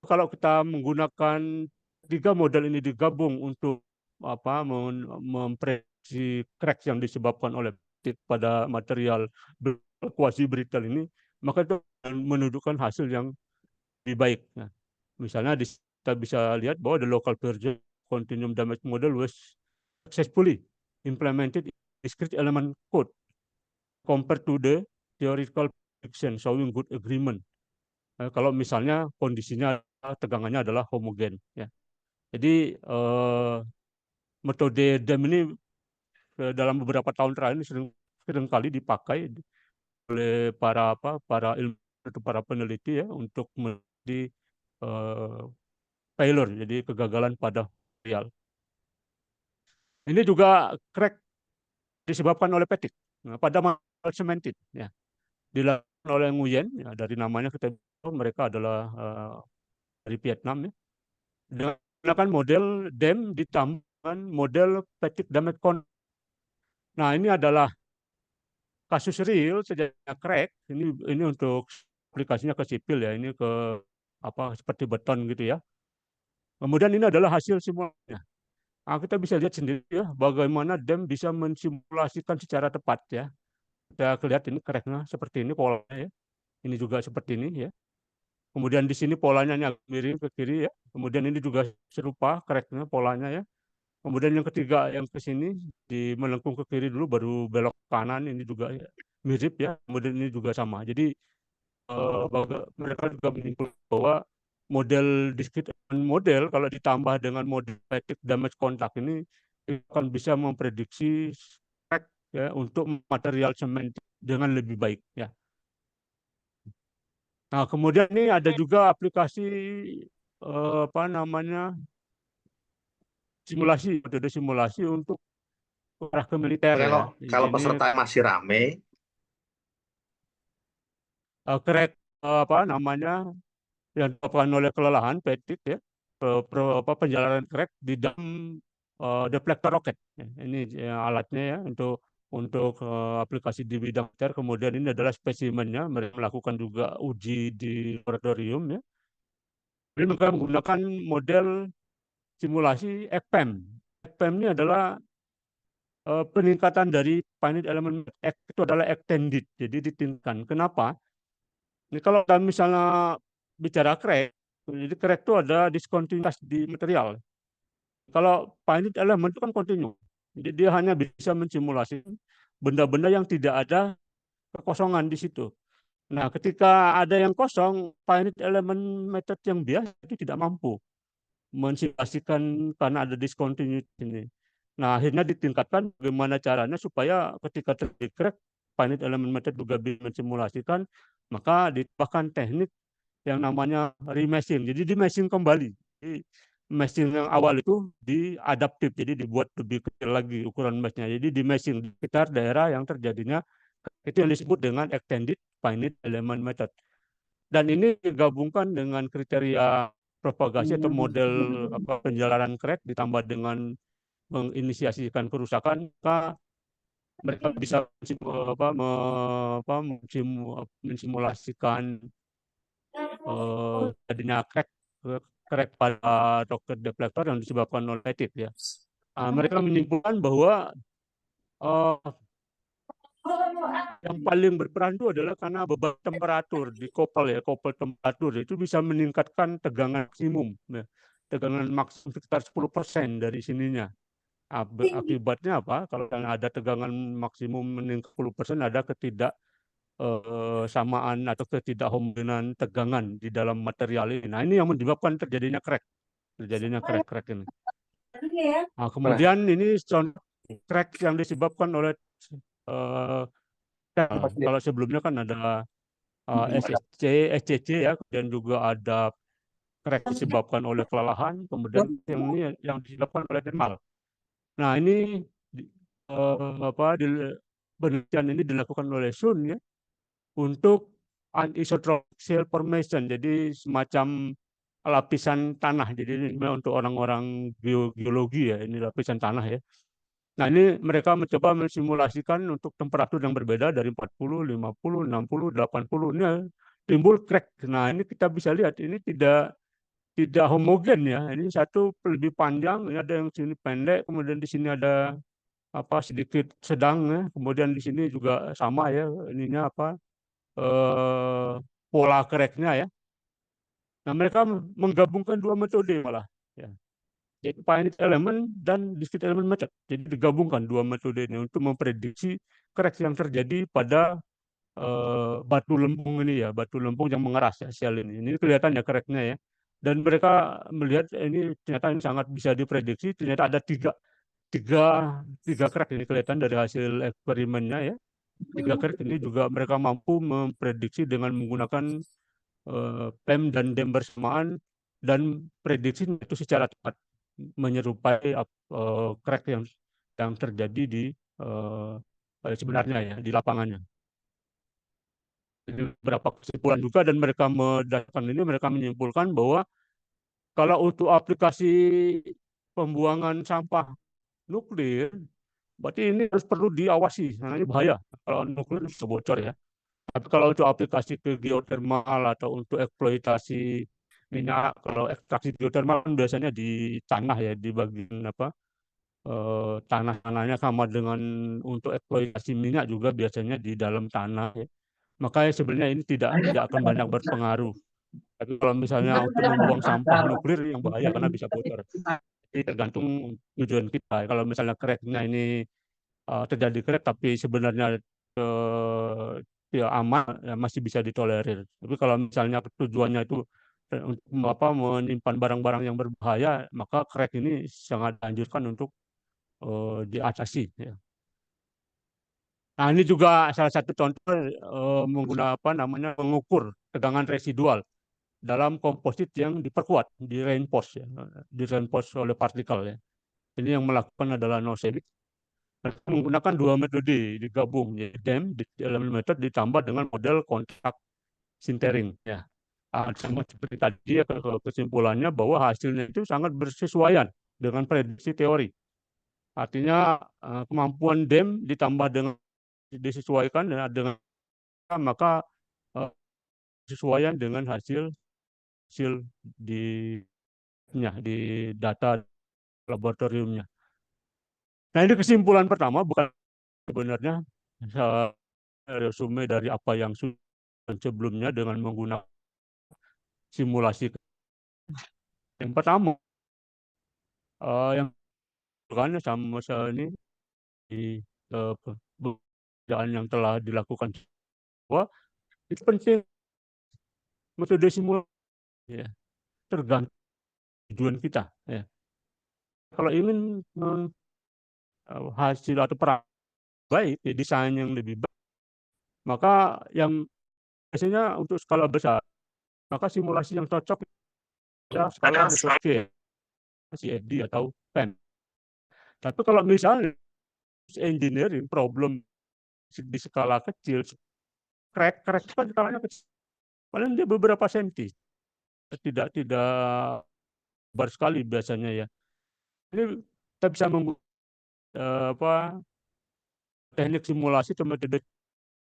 kalau kita menggunakan 3 model ini digabung untuk memprediksi crack yang disebabkan oleh pada material quasi brittle ini, maka itu menunjukkan hasil yang lebih baik. Nah, misalnya kita bisa lihat bahwa the local version continuum damage model was successfully implemented in discrete element code compared to the theoretical prediction showing good agreement. Kalau misalnya kondisinya tegangannya adalah homogen, ya. Jadi metode DEM ini dalam beberapa tahun terakhir ini sering kali dipakai oleh para ilmuwan atau para peneliti, ya, untuk menjadi failure, jadi kegagalan pada material. Ini juga crack disebabkan oleh petik. Nah, pada material cemented, ya, dilakukan oleh Nguyen, ya, dari namanya kita tahu mereka adalah dari Vietnam, ya, dengan menggunakan model DEM ditambahkan model petik damage contact. Nah, ini adalah kasus real sejadinya crack. Ini untuk aplikasinya ke sipil, ya, ini ke seperti beton gitu, ya. Kemudian ini adalah hasil simulasinya. Nah, kita bisa lihat sendiri, ya, bagaimana DEM bisa mensimulasikan secara tepat, ya. Kita lihat ini crack-nya seperti ini polanya, ya. Ini juga seperti ini, ya. Kemudian di sini polanya agak miring ke kiri, ya. Kemudian ini juga serupa crack-nya polanya, ya. Kemudian yang ketiga yang ke sini melengkung ke kiri dulu baru belok ke kanan, ini juga, ya, mirip, ya. Kemudian ini juga sama. Jadi mereka juga menyimpulkan bahwa model discrete model kalau ditambah dengan model petik damage contact ini akan bisa memprediksi crack, ya, untuk material semen dengan lebih baik, ya. Nah, kemudian ini ada juga aplikasi simulasi, metode simulasi untuk arah ke militer, ya. Kalau Ini peserta masih rame, crack yang disebabkan oleh kelelahan petik, ya, penjalanan crack di dalam deflector roket, ya. Ini, ya, alatnya, ya, untuk aplikasi di bidang militer. Kemudian ini adalah spesimennya, mereka melakukan juga uji di laboratorium, ya. Jadi mereka menggunakan model simulasi ECPEM. ECPEM ini adalah peningkatan dari finite element itu adalah extended, jadi ditingkatkan. Kenapa? Ini kalau kita misalnya bicara crack, jadi crack itu ada diskontinuitas di material. Kalau finite element itu kan kontinu, jadi dia hanya bisa mensimulasi benda-benda yang tidak ada kekosongan di situ. Nah, ketika ada yang kosong, finite element method yang biasa itu tidak mampu mensimulasikan karena ada discontinuity ini. Nah, akhirnya ditingkatkan bagaimana caranya supaya ketika terjadi crack, finite element method juga bisa mensimulasikan, maka ditambahkan teknik yang namanya remeshing. Jadi di-meshing kembali. Jadi meshing yang awal itu diadaptif, jadi dibuat lebih kecil lagi ukuran meshnya. Jadi di-meshing di sekitar daerah yang terjadinya, itu yang disebut dengan extended finite element method. Dan ini digabungkan dengan kriteria propagasi atau model penjalanan crack ditambah dengan menginisiasikan kerusakan, maka mereka bisa mensimulasikan jadinya crack pada roket deflektor yang disebabkan oleh petik, ya. Mereka menyimpulkan bahwa yang paling berperan itu adalah karena beban temperatur di kopel, ya, kopel temperatur itu bisa meningkatkan tegangan maksimum, ya. Tegangan maksimum sekitar 10% dari sininya. Akibatnya apa? Kalau ada tegangan maksimum meningkat 10%, ada samaan atau ketidakhomogenan tegangan di dalam material ini. Nah, ini yang menyebabkan terjadinya crack ini. Nah, kemudian ini crack yang disebabkan oleh kalau sebelumnya kan ada SCC, ya, dan juga ada crack disebabkan oleh kelelahan, kemudian ini yang disebabkan oleh thermal. Nah, ini penelitian ini dilakukan oleh Sun, ya, untuk anisotropic shell formation, jadi semacam lapisan tanah. Jadi ini untuk orang-orang geologi, ya, ini lapisan tanah, ya. Nah, ini mereka mencoba mensimulasikan untuk temperatur yang berbeda dari 40, 50, 60, 80. Ini timbul crack. Nah, ini kita bisa lihat ini tidak tidak homogen ya. Ini satu lebih panjang, ini ada yang sini pendek, kemudian di sini ada sedikit sedang ya. Kemudian di sini juga sama ya, ininya pola crack-nya ya. Nah, mereka menggabungkan dua metode malah ya. Yaitu finite element dan discrete element method. Jadi digabungkan dua metode ini untuk memprediksi crack yang terjadi pada batu lempung ini ya, batu lempung yang mengeras ya, shell ini. Ini kelihatan ya crack-nya ya. Dan mereka melihat ini ternyata ini sangat bisa diprediksi. Ternyata ada tiga crack ini kelihatan dari hasil eksperimennya ya. 3 crack ini juga mereka mampu memprediksi dengan menggunakan PEM dan DEM bersamaan, dan prediksi itu secara tepat menyerupai crack yang terjadi di sebenarnya ya di lapangannya. Ini beberapa kesimpulan juga, dan mereka menyimpulkan bahwa kalau untuk aplikasi pembuangan sampah nuklir, berarti ini harus perlu diawasi, karena ini bahaya kalau nuklir bisa bocor ya. Tapi kalau untuk aplikasi ke geothermal atau untuk eksploitasi minyak, kalau ekstraksi geothermal kan biasanya di tanah ya, di bagian tanah-tanahnya, sama dengan untuk eksploitasi minyak juga biasanya di dalam tanah ya. Makanya sebenarnya ini tidak akan banyak berpengaruh. Tapi kalau misalnya untuk membuang sampah nuklir yang bahaya karena bisa bocor. Jadi tergantung tujuan kita. Kalau misalnya crack-nya ini terjadi crack tapi sebenarnya ya aman, ya masih bisa ditolerir. Tapi kalau misalnya tujuannya itu untuk menyimpan barang-barang yang berbahaya, maka crack ini sangat dianjurkan untuk diatasi ya. Nah, ini juga salah satu contoh menggunakan mengukur tegangan residual dalam komposit yang diperkuat, di reinforce ya, di reinforce oleh partikel ya. Ini yang melakukan adalah Nosevic. Menggunakan dua metode digabung, ya, DEM dalam metode ditambah dengan model kontak sintering ya. Sama seperti tadi ya, kesimpulannya bahwa hasilnya itu sangat bersesuaian dengan prediksi teori. Artinya kemampuan DEM ditambah dengan disesuaikan dengan maka sesuaian dengan hasil di data laboratoriumnya. Nah, ini kesimpulan pertama, bukan sebenarnya resume dari apa yang sebelumnya dengan menggunakan simulasi. Yang pertama, yang kan sama ini di pekerjaan yang telah dilakukan, bahwa itu penting metode simulasi ya, tergantung tujuan kita ya. Kalau ingin hasil atau baik, ya, desain yang lebih baik, maka yang biasanya untuk skala besar, maka simulasi yang cocok ya skala scale, CFD atau PEM. Tapi kalau misalnya engineering problem di skala kecil, crack itu kan skalanya kecil, paling dia beberapa senti, tidak besar sekali biasanya ya. Ini kita bisa menggunakan teknik simulasi atau metode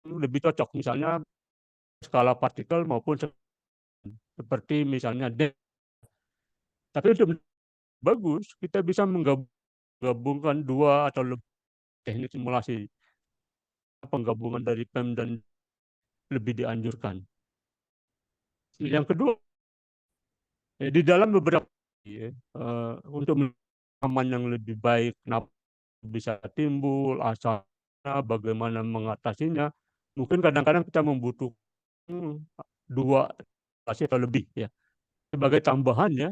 lebih cocok, misalnya skala partikel maupun seperti misalnya DEM. Tapi untuk bagus, kita bisa menggabungkan dua atau lebih teknik simulasi. Penggabungan dari PEM dan lebih dianjurkan. Yang kedua, di dalam beberapa untuk aman yang lebih baik, kenapa bisa timbul, asalnya, bagaimana mengatasinya, mungkin kadang-kadang kita membutuhkan dua atau lebih ya. Sebagai tambahannya,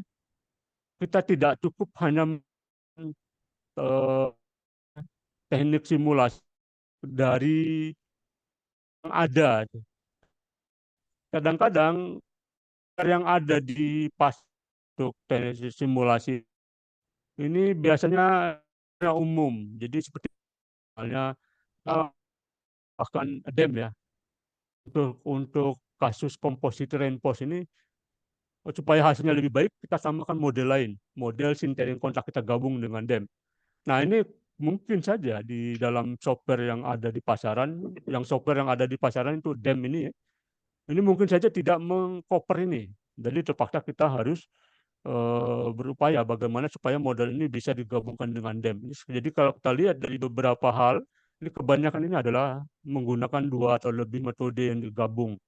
kita tidak cukup hanya teknik simulasi dari yang ada. Kadang-kadang yang ada di untuk teknik simulasi ini biasanya umum. Jadi seperti misalnya bahkan DEM ya, untuk kasus composite reinforce ini, supaya hasilnya lebih baik, kita samakan model lain, model sintering kontak, kita gabung dengan DEM. Nah, ini mungkin saja di dalam software yang ada di pasaran, itu DEM ini ya, ini mungkin saja tidak mengcover ini. Jadi terpaksa kita harus berupaya bagaimana supaya model ini bisa digabungkan dengan DEM. Jadi kalau kita lihat dari beberapa hal, ini kebanyakan ini adalah menggunakan 2 atau lebih metode yang digabung.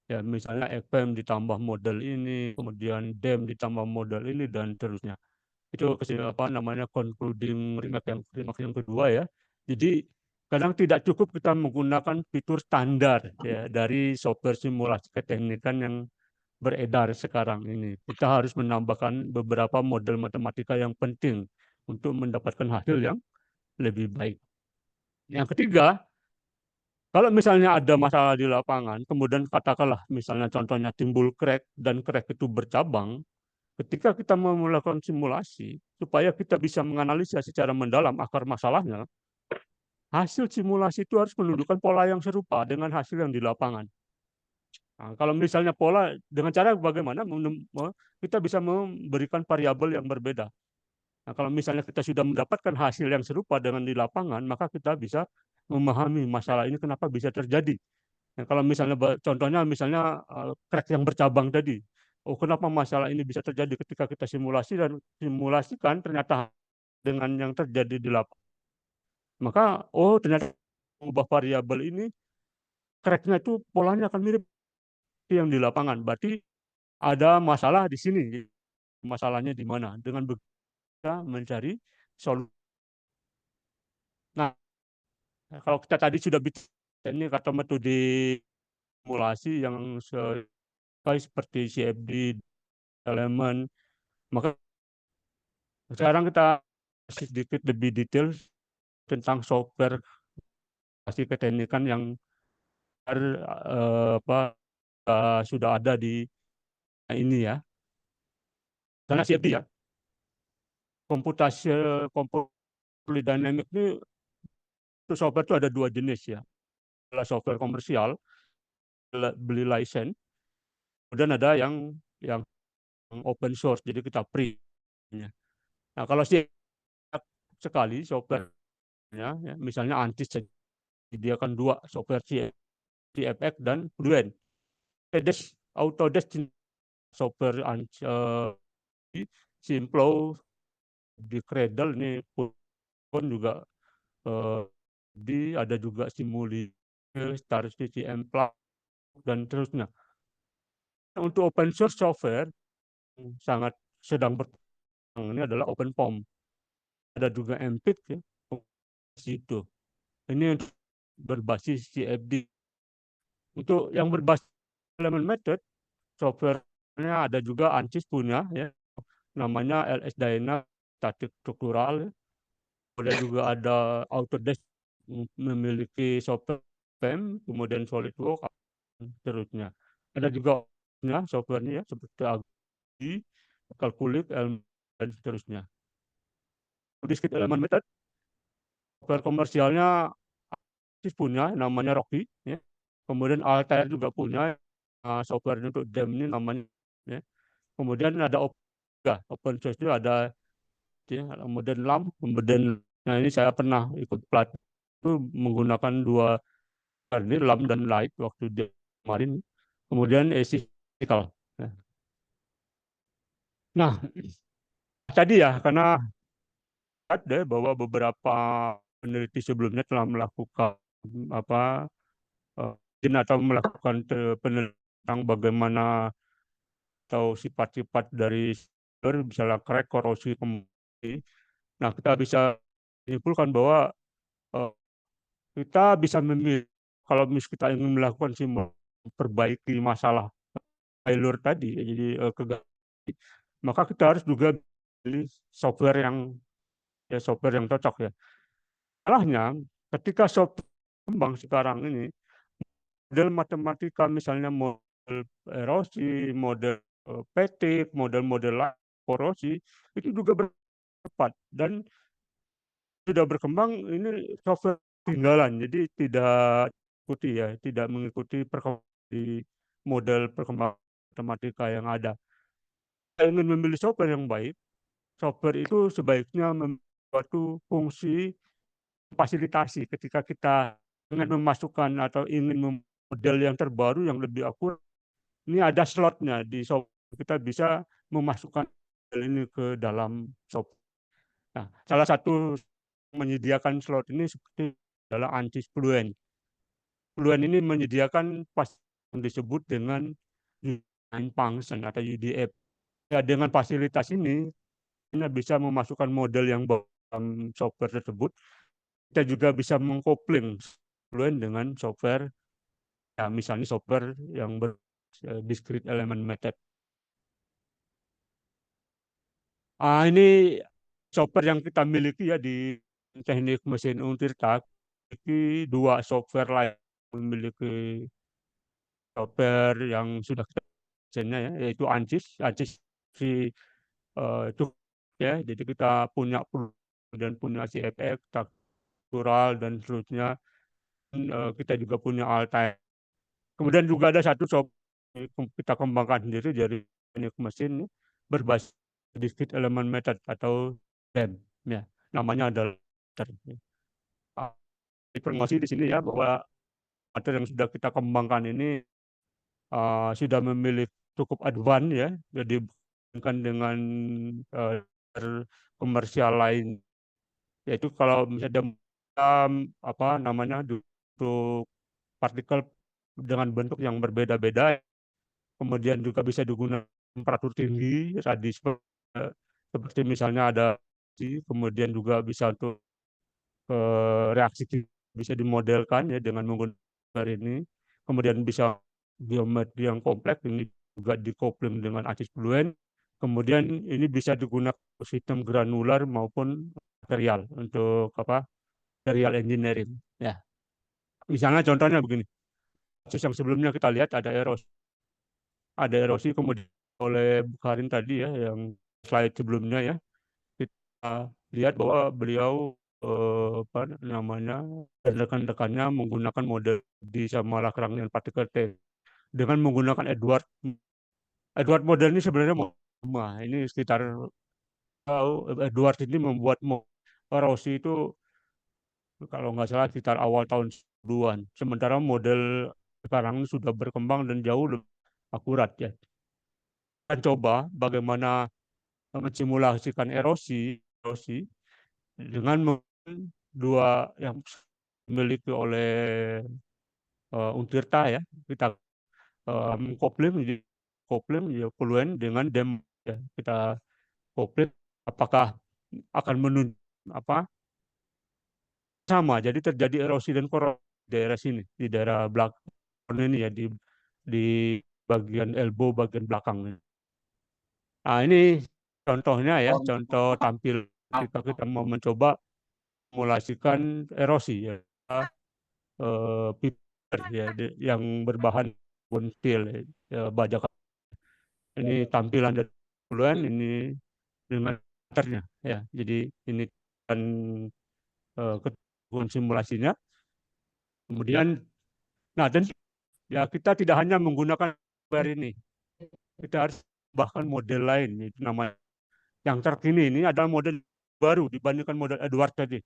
Ya, misalnya EPEM ditambah model ini, kemudian DEM ditambah model ini, dan seterusnya. Itu concluding remark yang kedua ya. Jadi kadang tidak cukup kita menggunakan fitur standar ya dari software simulasi keteknikan yang beredar sekarang ini. Kita harus menambahkan beberapa model matematika yang penting untuk mendapatkan hasil yang lebih baik. Yang ketiga, kalau misalnya ada masalah di lapangan, kemudian katakanlah misalnya contohnya timbul crack dan crack itu bercabang, ketika kita mau melakukan simulasi, supaya kita bisa menganalisa secara mendalam akar masalahnya, hasil simulasi itu harus menunjukkan pola yang serupa dengan hasil yang di lapangan. Nah, kalau misalnya pola dengan cara bagaimana kita bisa memberikan variabel yang berbeda. Nah, kalau misalnya kita sudah mendapatkan hasil yang serupa dengan di lapangan, maka kita bisa memahami masalah ini kenapa bisa terjadi. Nah, kalau misalnya contohnya misalnya crack yang bercabang tadi. Oh, kenapa masalah ini bisa terjadi ketika kita simulasi dan simulasikan ternyata dengan yang terjadi di lapangan. Maka ternyata mengubah variabel ini crack-nya itu polanya akan mirip yang di lapangan. Berarti ada masalah di sini. Masalahnya di mana? Dengan kita mencari solusi. Nah, kalau kita tadi sudah bicara ini kata metode simulasi yang seperti CFD, elemen, maka sekarang kita sedikit lebih detail tentang software keteknikan yang sudah ada di ini ya. Karena CFD ya, komputasi dynamic ini software itu ada 2 jenis ya. Ada software komersial, beli license, kemudian ada yang open source, jadi kita free. Nah, kalau sekali software-nya, ya, misalnya ANSYS disediakan 2 software CFX dan Fluent. Autodesk software Simplo di Cradle ini pun juga ada juga Simuli, Star CCM Plus dan terusnya. Untuk open source software sangat sedang berkembang ini adalah OpenFOAM. Ada juga MPIT ya, itu. Ini berbasis CFD. Untuk yang berbasis element method, softwarenya ada juga ANSYS punya ya, namanya LS Dyna statik struktural. Ya. Kemudian juga ada Autodesk memiliki software PEM, kemudian SolidWorks, seterusnya. Ada juga softwarenya ya, seperti AGI, Calculate, dan seterusnya. Discrete element method, software komersialnya punya namanya Rocky, ya. Kemudian Altair juga punya software untuk DEM ini namanya. Ya. Kemudian ada open source itu ada ya, modern LAM, nah ini saya pernah ikut pelatihan itu menggunakan 2 ini LAM dan Light waktu di kemarin. Kemudian Esical. Nah, tadi ya karena ada bahwa beberapa peneliti sebelumnya telah melakukan atau melakukan penelitian tentang bagaimana atau sifat-sifat dari misalnya crack, korosi, kembali. Nah, kita bisa menyimpulkan bahwa kita bisa memilih kalau kita ingin melakukan memperbaiki masalah failure tadi, jadi kegagalan, maka kita harus juga pilih software yang cocok ya. Salahnya ketika software kembang sekarang ini model matematika misalnya model erosi, model petik, model-model korosi itu juga bercepat dan sudah berkembang ini software tinggalan, jadi tidak mengikuti perkembangan di model perkembangan matematika yang ada. Kita ingin memilih software yang baik, software itu sebaiknya membuat fungsi fasilitasi ketika kita ingin memasukkan atau ingin model yang terbaru yang lebih akurat. Ini ada slotnya di software, kita bisa memasukkan ini ke dalam software. Nah, salah satu menyediakan slot ini seperti adalah ANSYS Fluent. Fluent ini menyediakan yang disebut dengan Design Function atau UDF. Ya, dengan fasilitas ini kita bisa memasukkan model yang dalam software tersebut. Kita juga bisa mengkopling Fluent dengan software, ya misalnya software yang discrete element method. Ini software yang kita miliki ya di teknik mesin Untirta, memiliki 2 software lain, memiliki software yang sudah kita ya, yaitu ANSYS. ANSYS itu ya, jadi kita punya dan punya CFX, struktural dan seterusnya. Kita juga punya Altair. Kemudian juga ada satu software kita kembangkan sendiri dari teknik mesin berbasis discrete element method atau DEM, ya namanya adalah informasi di sini ya bahwa materi yang sudah kita kembangkan ini sudah memiliki cukup advance ya, jadi dibandingkan dengan komersial lain, yaitu kalau misalnya apa namanya untuk partikel dengan bentuk yang berbeda-beda, kemudian juga bisa digunakan temperatur tinggi, radius seperti misalnya ada, kemudian juga bisa untuk reaksi bisa dimodelkan ya dengan menggunakan ini, kemudian bisa geometri yang kompleks ini juga dikopling dengan ANSYS Fluent, kemudian ini bisa digunakan sistem granular maupun material untuk material engineering ya. Misalnya contohnya begini, kasus yang sebelumnya kita lihat ada erosi kemudian oleh Bukharin tadi ya, yang slide sebelumnya ya, kita lihat bahwa beliau apa namanya dan rekan-rekannya menggunakan model di sama kerangkaian partikel T dengan menggunakan Edward model ini sebenarnya ini sekitar Edward ini membuat erosi itu kalau nggak salah sekitar awal tahun 2000-an. Sementara model sekarang ini sudah berkembang dan jauh lebih akurat ya. Kita coba bagaimana mensimulasikan erosi dengan dua yang dimiliki oleh Untirta ya. Kita kopling ya Fluent dengan DEM ya. Kita kopling apakah akan menunjukkan sama, jadi terjadi erosi dan korosif di daerah sini, di daerah belakang ini ya, di bagian elbow bagian belakang. Nah, ini contohnya ya, contoh tampil kita mau mencoba simulasikan erosi ya, piper ya yang berbahan steel ya, baja. Ini tampilan dari Fluent ini dengan meternya ya. Jadi ini kan simulasinya. Kemudian, nah dan ya kita tidak hanya menggunakan software ini, kita harus bahkan model lain, itu namanya yang terkini ini adalah model baru dibandingkan model Edward tadi.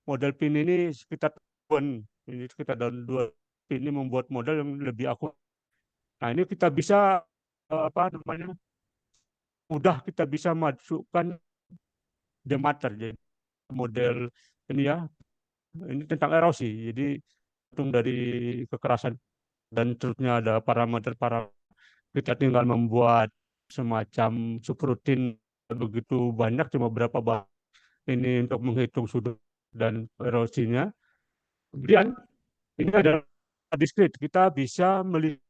Model PIN ini sekitar tahun 2 ini membuat model yang lebih akurat. Nah ini kita bisa apa namanya mudah kita bisa masukkan demater jadi model ini ya, ini tentang erosi, jadi hitung dari kekerasan dan terusnya ada parameter kita tinggal membuat semacam subrutin begitu banyak, cuma berapa banyak ini untuk menghitung sudut dan erosinya. Kemudian ini adalah diskrit, kita bisa melihat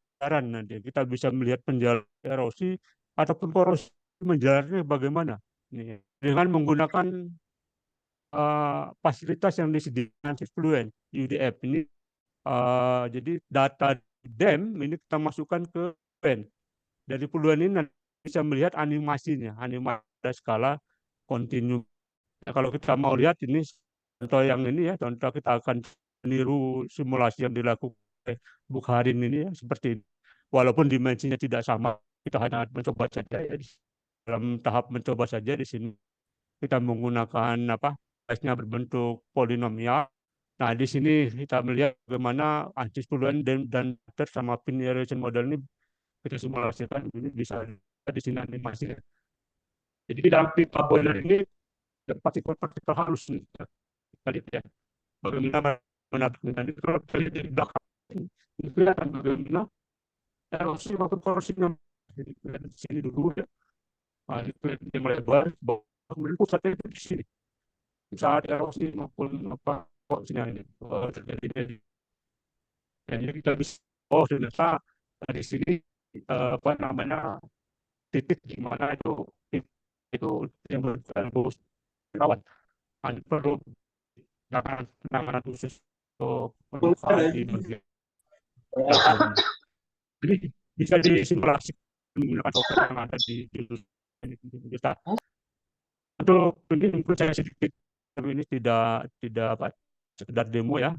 nanti, kita bisa melihat penjalanan erosi ataupun korosi menjalarnya bagaimana dengan menggunakan fasilitas yang disediakan Fluent UDF ini. Jadi data DEM ini kita masukkan ke Fluent. Dari Fluent ini nanti bisa melihat animasinya, animasi skala kontinu. Nah, kalau kita mau lihat ini contoh yang ini ya, contoh kita akan meniru simulasi yang dilakukan oleh Bukharin ini ya, seperti ini. Walaupun dimensinya tidak sama, kita hanya mencoba saja ya, dalam tahap mencoba saja di sini. Kita menggunakan size-nya berbentuk polinomial. Nah, di sini kita melihat bagaimana ANSYS Fluent dan sama pin erosion model ini kita simulasikan, ini bisa di sini animasinya. Jadi di dalam pipa boiler ini ada partikel-partikel halus nih. Kita lihat ya. Bagaimana menakutkan itu kalau kita lihat dari belakang ini kelihatan bagaimana erosi maupun korosinya. Jadi kita lihat di sini dulu ya. Nah, itu yang melebar, kemudian pusatnya itu di sini. Saat erosi maupun apa korosinya ini terjadi dari. Jadi kita bisa ternyata di sini apa namanya titik di mana itu yang harus dirawat. Hanya perlu penanganan khusus untuk di bagian dalamnya. Jadi bisa disimulasi menggunakan software yang ada di kita. Untuk ini mungkin saya sedikit, tapi ini tidak apa sekedar demo ya.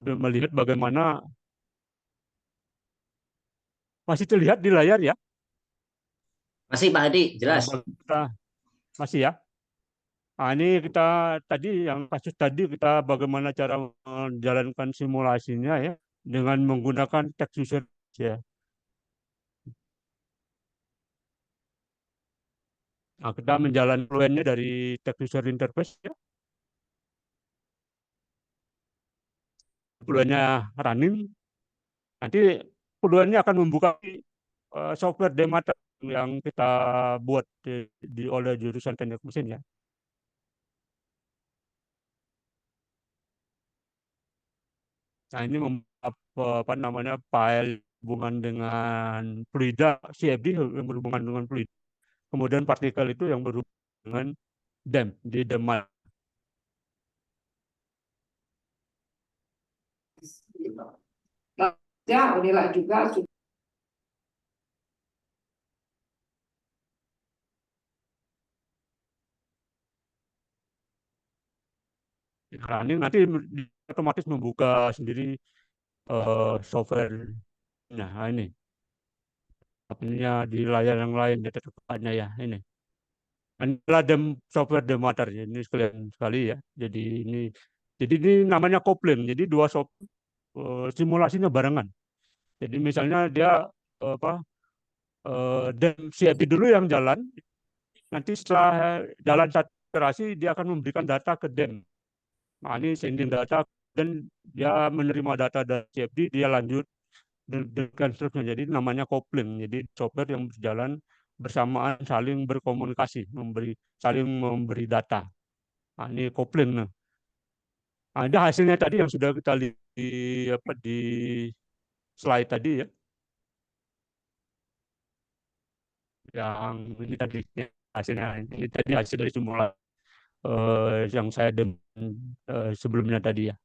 Melihat bagaimana masih terlihat di layar ya. Masih Pak Hadi, jelas. Masih ya. Nah, ini kita tadi yang kasus tadi kita bagaimana cara menjalankan simulasinya ya dengan menggunakan text user ya. Nah, kita menjalankan fluennya dari text user interface ya. Fluennya running. Nanti fluennya akan membuka software demo yang kita buat oleh jurusan teknik mesin ya. Nah, ini apa namanya file hubungan dengan fluida CFD yang berhubungan dengan fluida. Kemudian partikel itu yang berhubungan dengan DEM di DEMA. Ya, inilah juga Running nanti otomatis membuka sendiri software. Nah, ini di layar yang lain ya tetapnya ya ini. Adalah software demater ya, ini sekalian sekali ya. Jadi ini namanya kopling. Jadi dua simulasinya barengan. Jadi misalnya dia apa dem CFD dulu yang jalan, nanti setelah jalan satu iterasi dia akan memberikan data ke dem. Nah, ini sending data dan dia menerima data dari CFD, dia lanjut dan seterusnya. Jadi namanya kopling. Jadi software yang berjalan bersamaan saling berkomunikasi, saling memberi data. Nah, ini kopling. Nah, ada hasilnya tadi yang sudah kita lihat di slide tadi ya. Yang ini tadi hasilnya. Ini tadi hasil dari simulasi yang saya sebelumnya tadi ya.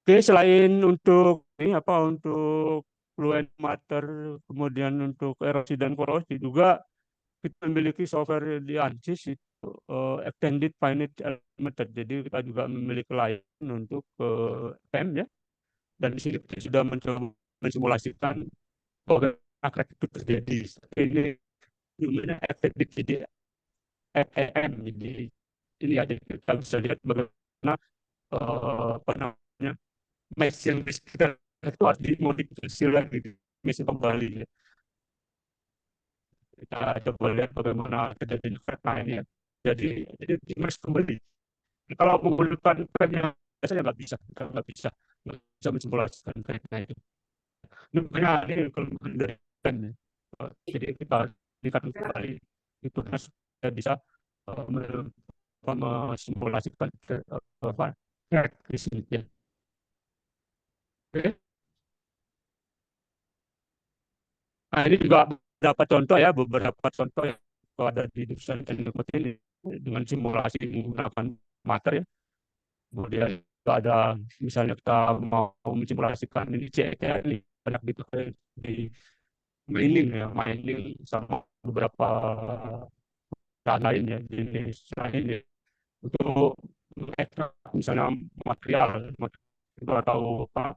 Oke, selain untuk ini untuk fluent matter, kemudian untuk erosi dan korosi juga kita memiliki software di ANSYS itu extended finite element method. Jadi kita juga memiliki layanan untuk PM ya. Dan di sini kita sudah mencoba mensimulasikan bagaimana crack itu terjadi. Ini namanya extended jadi FEM. Jadi ini ada kita bisa lihat bagaimana apa namanya mesh yang di sekitar itu harus dimodifikasi lagi, mesh kembali ya. Kita coba lihat bagaimana kejadian kereta ini ya. Jadi mesh kembali. Kalau menggunakan frame biasanya nggak bisa mensimulasikan kereta itu. Ini makanya ini kelemahan dari frame ya. Jadi kita dikatakan kembali itu kita bisa mensimulasikan apa di sini ya. Oke. Nah, ini juga beberapa contoh yang ada di jurusan teknik mesin ini dengan simulasi menggunakan mater ya. Kemudian juga ada misalnya kita mau mensimulasikan ini CER ini banyak di mining sama beberapa hal lain ya jenis lain ya untuk ekstrak misalnya material itu atau apa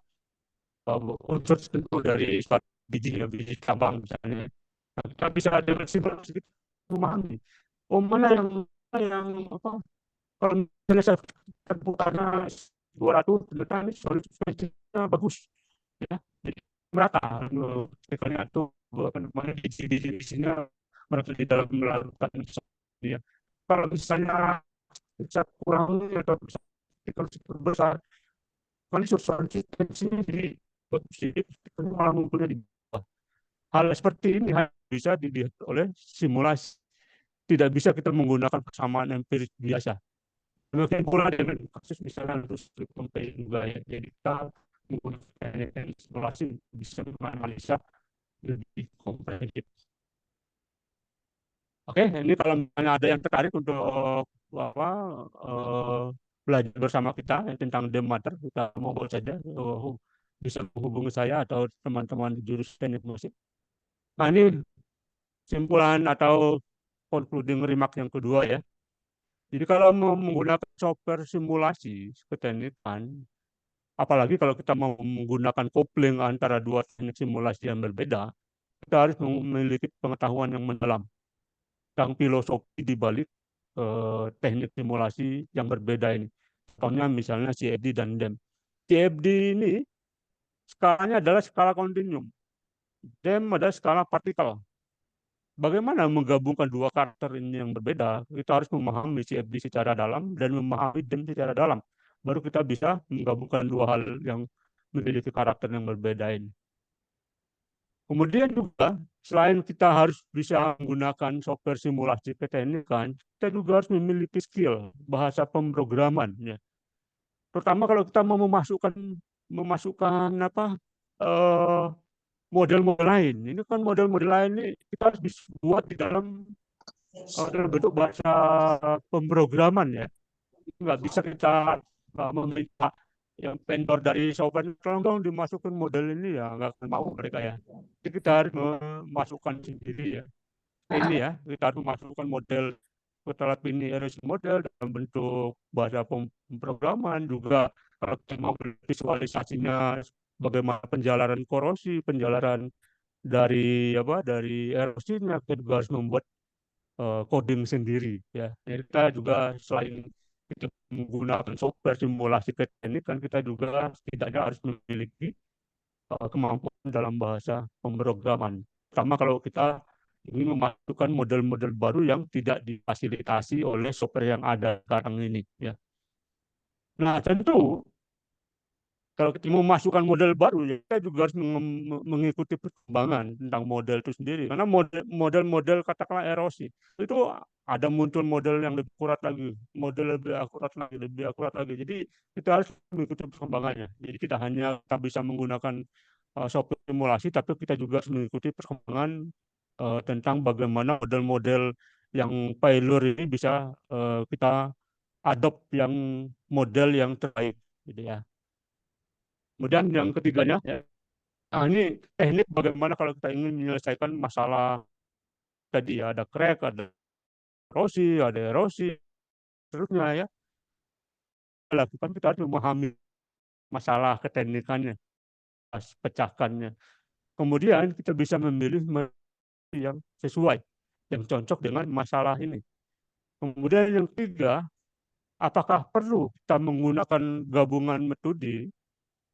unsur tertentu dari suatu biji cabang misalnya. Nah, kita bisa dengan simulasi memahami mana yang apa kalau misalnya saya terbuka 200 ternyata ini solusinya bagus ya. Jadi merata praktikalnya itu apa namanya di sini mereka di dalam melakukan ya. Kalau misalnya bisa kurang atau bisa praktikal super besar, kan substansi jadi positif malah munculnya di bawah. Hal seperti ini bisa dilihat oleh simulasi. Tidak bisa kita menggunakan kesamaan empiris biasa. Demikian pula dengan kasus misalnya listrik pompa juga ya. Jadi kita menggunakan simulasi bisa menganalisa lebih komprehensif. Oke, ini kalau misalnya ada yang tertarik untuk apa belajar bersama kita tentang Demater, kita mohon saja bisa menghubungi saya atau teman-teman di jurusan teknik musik. Nah, ini simpulan atau concluding remark yang kedua ya. Jadi kalau mau menggunakan software simulasi keteknikan, apalagi kalau kita mau menggunakan kopling antara dua teknik simulasi yang berbeda, kita harus memiliki pengetahuan yang mendalam tentang filosofi di balik teknik simulasi yang berbeda ini. Contohnya misalnya CFD dan DEM. CFD ini skalanya adalah skala kontinum. DEM adalah skala partikel. Bagaimana menggabungkan dua karakter ini yang berbeda? Kita harus memahami CFD secara dalam dan memahami DEM secara dalam. Baru kita bisa menggabungkan dua hal yang memiliki karakter yang berbeda ini. Kemudian juga, selain kita harus bisa menggunakan software simulasi keteknikan, kita juga harus memiliki skill bahasa pemrograman. Ya. Terutama kalau kita mau memasukkan apa model-model lain. Ini kan model-model lain ini kita harus buat di dalam bentuk bahasa pemrograman ya. Nggak bisa kita meminta yang vendor dari software tolong dong dimasukin model ini ya nggak akan mau mereka ya. Jadi kita harus memasukkan sendiri ya. Ini ya kita harus memasukkan model setelah ini erosion model dalam bentuk bahasa pemrograman juga kalau kita mau visualisasinya bagaimana penjalanan korosi, penjalanan dari erosinya kita juga harus membuat coding sendiri ya. Jadi kita juga selain kita menggunakan software simulasi teknik kan kita juga setidaknya harus memiliki kemampuan dalam bahasa pemrograman. Pertama kalau kita ingin memasukkan model-model baru yang tidak difasilitasi oleh software yang ada sekarang ini ya. Nah, tentu kalau kita mau masukkan model baru, ya kita juga harus mengikuti perkembangan tentang model itu sendiri. Karena model-model katakanlah erosi, itu ada muncul model yang lebih akurat lagi, model lebih akurat lagi. Jadi kita harus mengikuti perkembangannya. Jadi kita hanya kita bisa menggunakan software simulasi, tapi kita juga harus mengikuti perkembangan tentang bagaimana model-model yang failure ini bisa kita adopt yang model yang terbaik, gitu ya. Kemudian yang ketiganya, ya, nah ini teknik bagaimana kalau kita ingin menyelesaikan masalah tadi ya, ada crack, ada erosi, seterusnya ya. Lakukan kita harus memahami masalah keteknikannya, pecahkannya. Kemudian kita bisa memilih yang sesuai, yang cocok dengan masalah ini. Kemudian yang ketiga, apakah perlu kita menggunakan gabungan metode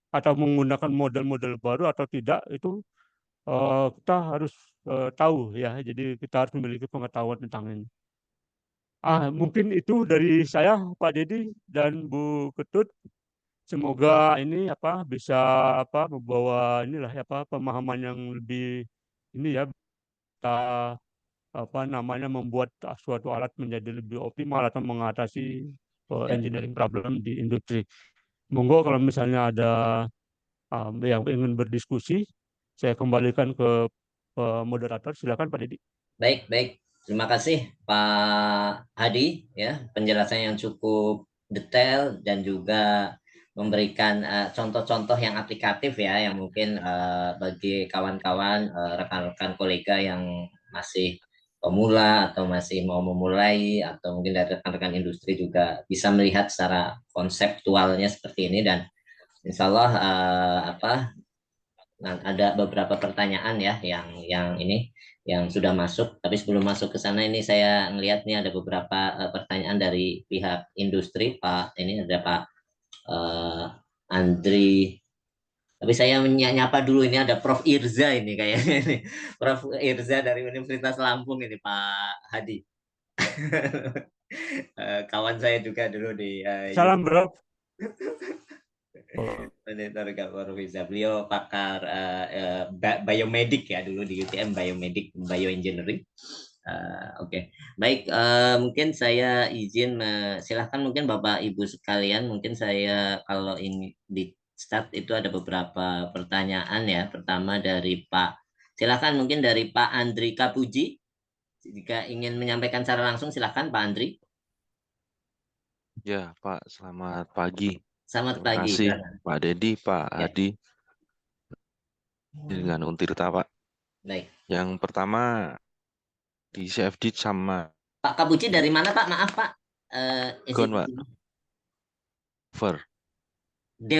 atau menggunakan model-model baru atau tidak, itu kita harus tahu ya, jadi kita harus memiliki pengetahuan tentang ini. Mungkin itu dari saya, Pak Dedi dan Bu Ketut. Semoga ini bisa membawa inilah pemahaman yang lebih ini ya, kita membuat suatu alat menjadi lebih optimal atau mengatasi engineering problem di industri. Monggo kalau misalnya ada yang ingin berdiskusi, saya kembalikan ke moderator. Silakan Pak Dedi. Baik. Terima kasih Pak Hadi ya, penjelasan yang cukup detail dan juga memberikan contoh-contoh yang aplikatif ya, yang mungkin bagi kawan-kawan, rekan-rekan kolega yang masih pemula atau masih mau memulai atau mungkin dari rekan-rekan industri juga bisa melihat secara konseptualnya seperti ini. Dan insya Allah nah, ada beberapa pertanyaan ya yang sudah masuk. Tapi sebelum masuk ke sana ini saya ngelihat nih ada beberapa pertanyaan dari pihak industri. Pak ini ada Pak Andri Tapi saya menyapa dulu, ini ada Prof. Irza ini kayaknya ini. Prof. Irza dari Universitas Lampung ini Pak Hadi. Kawan saya juga dulu di Salam bro. Monitor Gapor Visa. Beliau pakar biomedik ya dulu di UTM, biomedik bioengineering. Oke. Baik, mungkin saya izin silahkan mungkin Bapak Ibu sekalian, mungkin saya kalau ini di start itu ada beberapa pertanyaan ya. Pertama dari Pak, silahkan mungkin dari Pak Andri Kapuji, jika ingin menyampaikan secara langsung silahkan Pak Andri. Ya, Pak, selamat pagi. Selamat Terima pagi. kasih, Silakan. Pak Dedi, Pak Ya. Hadi, dengan Untirta, Pak. Baik. Yang pertama di CFD sama Pak Kapuji dari mana Pak? Maaf Pak. Gon, Pak. Dover.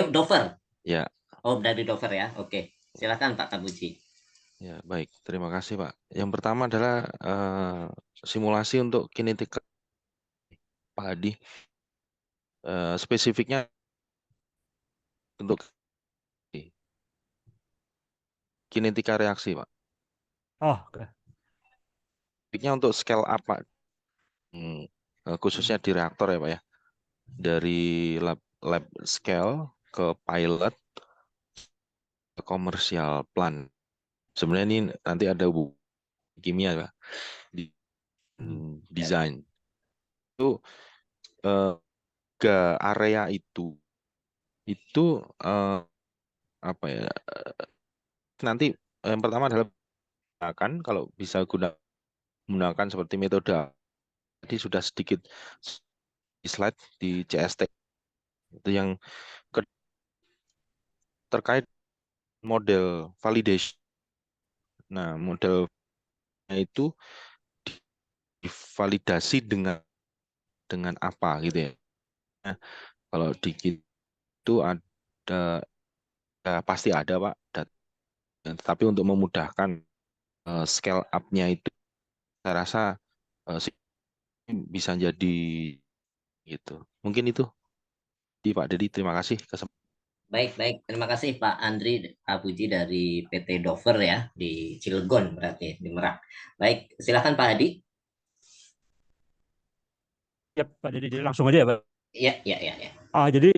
Dover. Ya. Oh, dari Dover ya. Oke. Silakan Pak Kapuji. Ya, baik. Terima kasih, Pak. Yang pertama adalah simulasi untuk kinetika Pak Hadi. Spesifiknya untuk kinetika reaksi, Pak. Oh, oke. Spesifiknya untuk scale up, Pak. Khususnya di reaktor ya, Pak ya. Dari lab scale ke pilot ke komersial plant. Sebenarnya ini nanti ada kimia, Pak, di desain. Itu ke area itu apa ya? Nanti yang pertama adalah gunakan, kalau bisa gunakan seperti metode tadi sudah sedikit di slide di CST itu yang terkait model validation. Nah, modelnya itu divalidasi dengan apa gitu ya. Nah, kalau di itu ada ya, pasti ada Pak, tetapi untuk memudahkan scale up-nya itu saya rasa bisa jadi gitu. Mungkin itu di Pak Dedi, terima kasih kesempatan. Baik. Terima kasih Pak Andri Kapuji dari PT Dover ya, di Cilegon berarti, di Merak. Baik, silakan Pak Hadi. Ya, Pak Dedi, jadi langsung aja ya, Pak. Ya. Jadi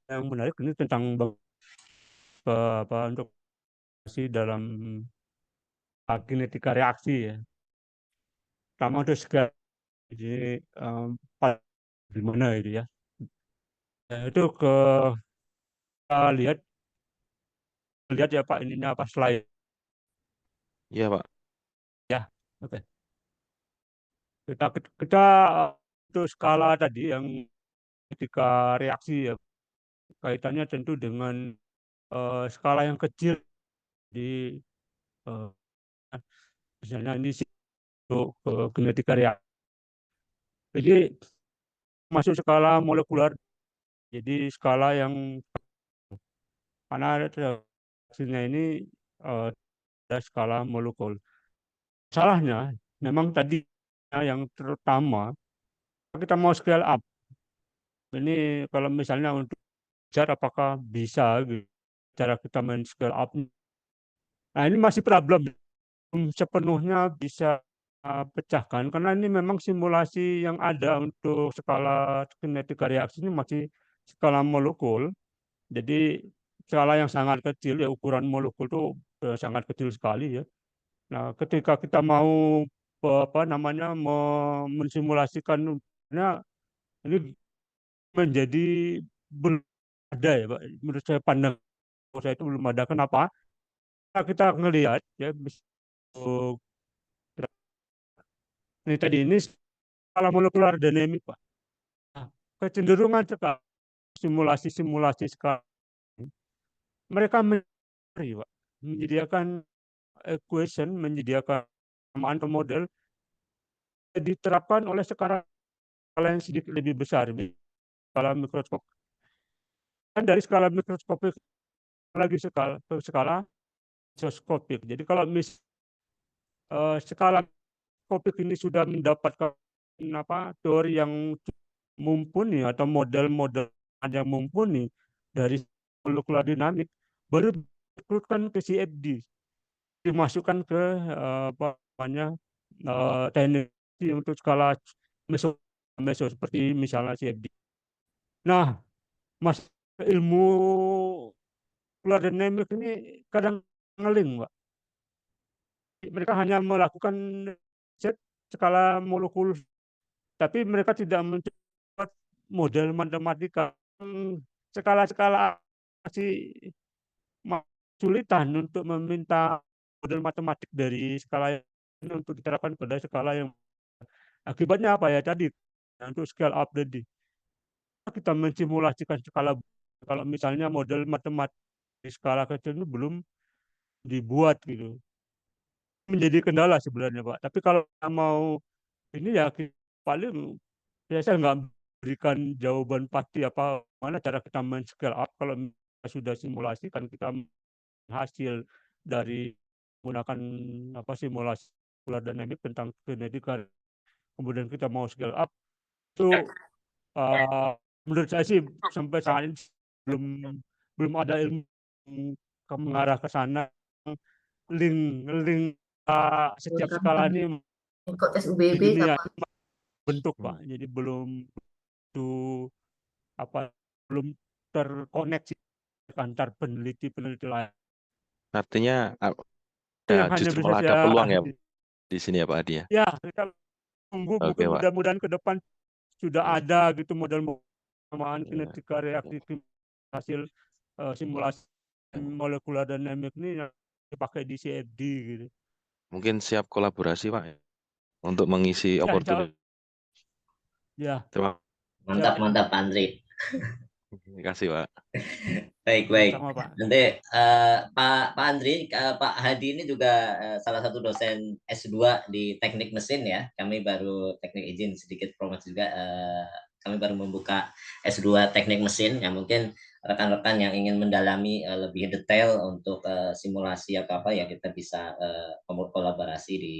yang menarik ini tentang apa untuk dalam kinetika reaksi ya. Pertama itu segala jadi gimana itu ya. Itu kita lihat ya Pak, ininya apa slide. Iya Pak. Ya, oke. Kita itu skala tadi yang ketika reaksi ya, kaitannya tentu dengan skala yang kecil di misalnya ini untuk kinetika reaksi. Jadi masuk skala molekular, jadi skala yang karena reaksinya ini ada skala molekul. Salahnya memang tadi yang terutama kita mau scale up. Ini kalau misalnya untuk belajar apakah bisa gitu, cara kita main scale up. Nah ini masih problem, belum sepenuhnya bisa pecahkan karena ini memang simulasi yang ada untuk skala kinetika reaksi ini masih skala molekul. Jadi skala yang sangat kecil ya, ukuran molekul itu sangat kecil sekali ya. Nah, ketika kita mau mensimulasikan ini menjadi belum ada ya Pak. Menurut saya pandang saya itu belum ada. Kenapa? Kita ngelihat ya ini tadi ini skala molekular dinamik Pak. Nah, kecenderungan sekarang simulasi sekarang mereka menyediakan equation, menyediakan samaan atau model diterapkan oleh sekarang skala yang sedikit lebih besar, skala mikroskop. Dan dari skala mikroskopik lagi skala mikroskopik. Jadi kalau skala mikroskopik ini sudah mendapatkan teori yang mumpuni atau model-model yang mumpuni dari molekular dinamik, baru direkrutkan ke CFD, dimasukkan ke apa namanya teknik untuk skala meso meso seperti misalnya CFD. Nah, mas ilmu fluid dynamics ini kadang ngeling, Pak. Mereka hanya melakukan riset skala molekul, tapi mereka tidak mencoba model matematika. Skala-skala masih kesulitan untuk meminta model matematik dari skala ini untuk diterapkan pada skala yang akibatnya apa ya tadi untuk scale up tadi kita mensimulasikan skala kalau misalnya model matematik di skala kecil itu belum dibuat gitu menjadi kendala sebenarnya Pak. Tapi kalau mau ini ya paling saya nggak berikan jawaban pasti apa mana cara kita men-scale up kalau sudah simulasi kan kita hasil dari menggunakan apa simulasi pola dynamic tentang kinetika kemudian kita mau scale up itu menurut saya sih sampai saat ini belum belum ada ilmu yang mengarah ke sana link setiap skala ini Ikut tes UBB begini ya sama bentuk Pak jadi belum itu apa belum terkoneksi antar peneliti lain Artinya yang hanya justru bisa malah ada saya peluang ya di sini ya Pak Adi ya. ya kita tunggu Oke mungkin Pak. mudah-mudahan ke depan sudah Ya. ada gitu model pensamaan Ya. kinetika reaksi hasil simulasi molekular dynamic ini yang dipakai di CFD gitu. Mungkin siap kolaborasi Pak ya, untuk mengisi Ya, opportunity. ya. Terima Mantap Pak Andri. kasih Pak. Baik. Sama Pak. Nanti Pak Andri, Pak Hadi ini juga salah satu dosen S2 di teknik mesin ya. Kami baru teknik izin sedikit promosi juga. Kami baru membuka S2 teknik mesin. Ya mungkin rekan-rekan yang ingin mendalami lebih detail untuk simulasi atau apa ya kita bisa kolaborasi di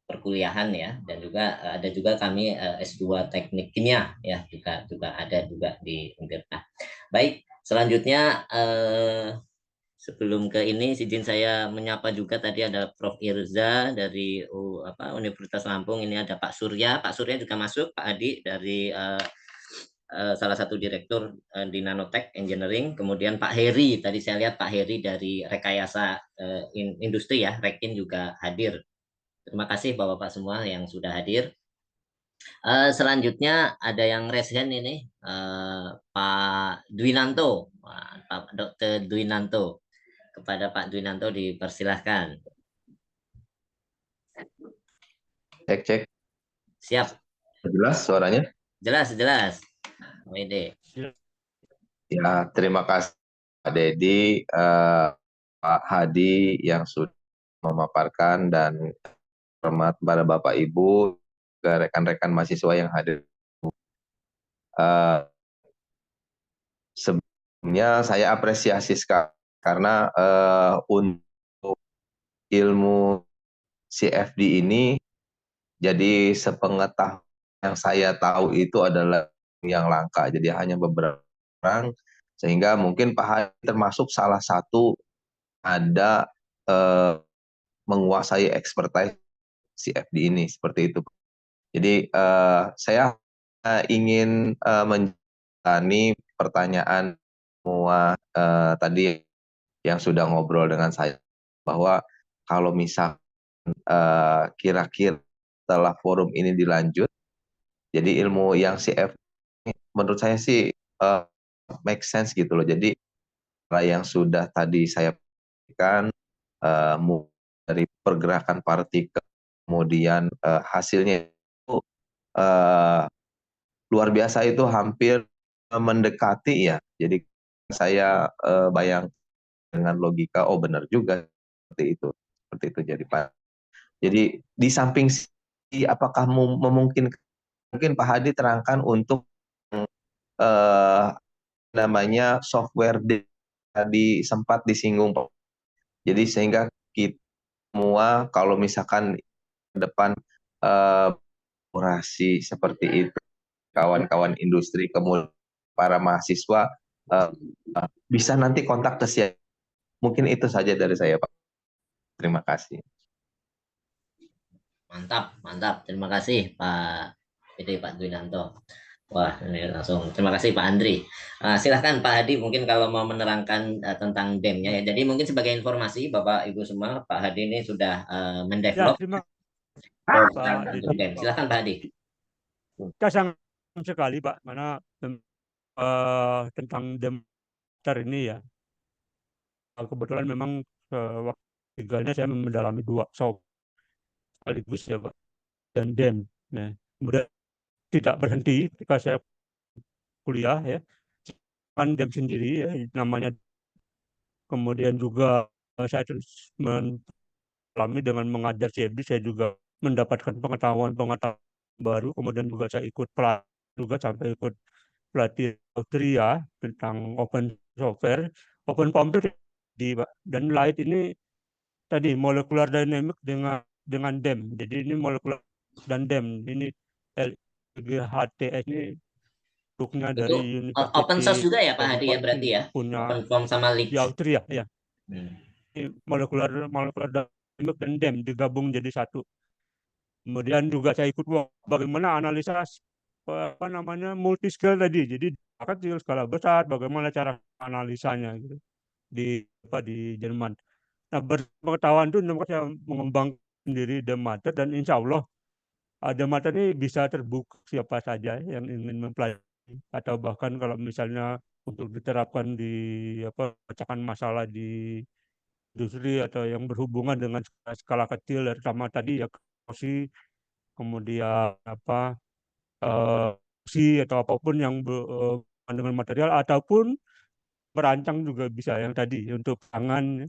perkuliahan ya dan juga ada juga kami S2 teknik kimia ya juga ada juga di Untirta. Baik, selanjutnya sebelum ke ini izin saya menyapa juga tadi ada Prof Irza dari Universitas Lampung, ini ada Pak Surya juga masuk, Pak Adi dari salah satu direktur di Nanotech Engineering, kemudian Pak Heri, tadi saya lihat Pak Heri dari Rekayasa Industri ya, Rekin juga hadir. Terima kasih Bapak-Bapak semua yang sudah hadir. Selanjutnya ada yang raise hand ini, Pak Dwinanto, Pak Dr. Dwinanto. Kepada Pak Dwinanto dipersilahkan. Cek. Siap. Jelas suaranya? Jelas. Wede. Ya, terima kasih Pak Dedi, Pak Hadi yang sudah memaparkan dan hormat kepada Bapak Ibu, ke rekan-rekan mahasiswa yang hadir. Sebelumnya saya apresiasi sekali karena untuk ilmu CFD ini jadi sepengetahuan yang saya tahu itu adalah yang langka. Jadi hanya beberapa orang sehingga mungkin Pak Hadi termasuk salah satu ada menguasai expertise CFD ini seperti itu. Jadi saya ingin menjalani pertanyaan semua tadi yang sudah ngobrol dengan saya bahwa kalau misal kira-kira setelah forum ini dilanjut, jadi ilmu yang CF menurut saya sih make sense gitu loh. Jadi yang sudah tadi saya berikan dari pergerakan partikel, kemudian hasilnya itu luar biasa, itu hampir mendekati ya. Jadi saya bayang dengan logika, oh benar juga seperti itu jadi Pak. Jadi di samping apakah mungkin Pak Hadi terangkan untuk namanya software tadi sempat disinggung Pak. Jadi sehingga kita semua kalau misalkan ke depan kolaborasi seperti itu, kawan-kawan industri, kemudian para mahasiswa eh, bisa nanti kontak ke saya. Mungkin itu saja dari saya, Pak. Terima kasih. Mantap, mantap. Terima kasih Pak Dwinanto. Wah, ini langsung terima kasih Pak Andri. Silahkan Pak Hadi mungkin kalau mau menerangkan tentang DEM-nya ya. Jadi mungkin sebagai informasi Bapak Ibu semua, Pak Hadi ini sudah Ya, mendevelop terima kasih program Pak untuk Deddy. DEM. Silahkan Pak Hadi. Kita sangat sekali Pak, mana tentang daftar ini ya. Kebetulan memang waktu tiganya saya mendalami 2 soft sekaligus ya Pak, dan DEM. Nah, kemudian tidak berhenti ketika saya kuliah ya, kan DEM sendiri ya, namanya. Kemudian juga saya terus mendalami dengan mengajar CFD, saya juga mendapatkan pengetahuan-pengetahuan baru. Kemudian juga saya ikut pelatih juga sampai ikut pelatih Austria tentang open software, open computer dan light ini tadi molecular dynamic dengan DEM. Jadi ini molecular dan DEM ini LGHTS ini produknya Itu dari open source University juga ya Pak Hadi ya berarti ya? punya Open form sama di leaks. Austria ya. Hmm. Ini molecular dynamic dan DEM digabung jadi satu. Kemudian juga saya ikut bagaimana analisa apa namanya multiscale tadi. Jadi kecil skala besar, bagaimana cara analisanya gitu di Jerman. Nah, berpengetahuan itu saya mengembangkan sendiri Demater dan insya Allah Demater ini bisa terbuka siapa saja yang ingin mempelajari atau bahkan kalau misalnya untuk diterapkan di pecahkan masalah di industri atau yang berhubungan dengan skala kecil, terutama tadi ya korupsi, kemudian atau apapun yang dengan material ataupun merancang juga bisa yang tadi untuk pangan,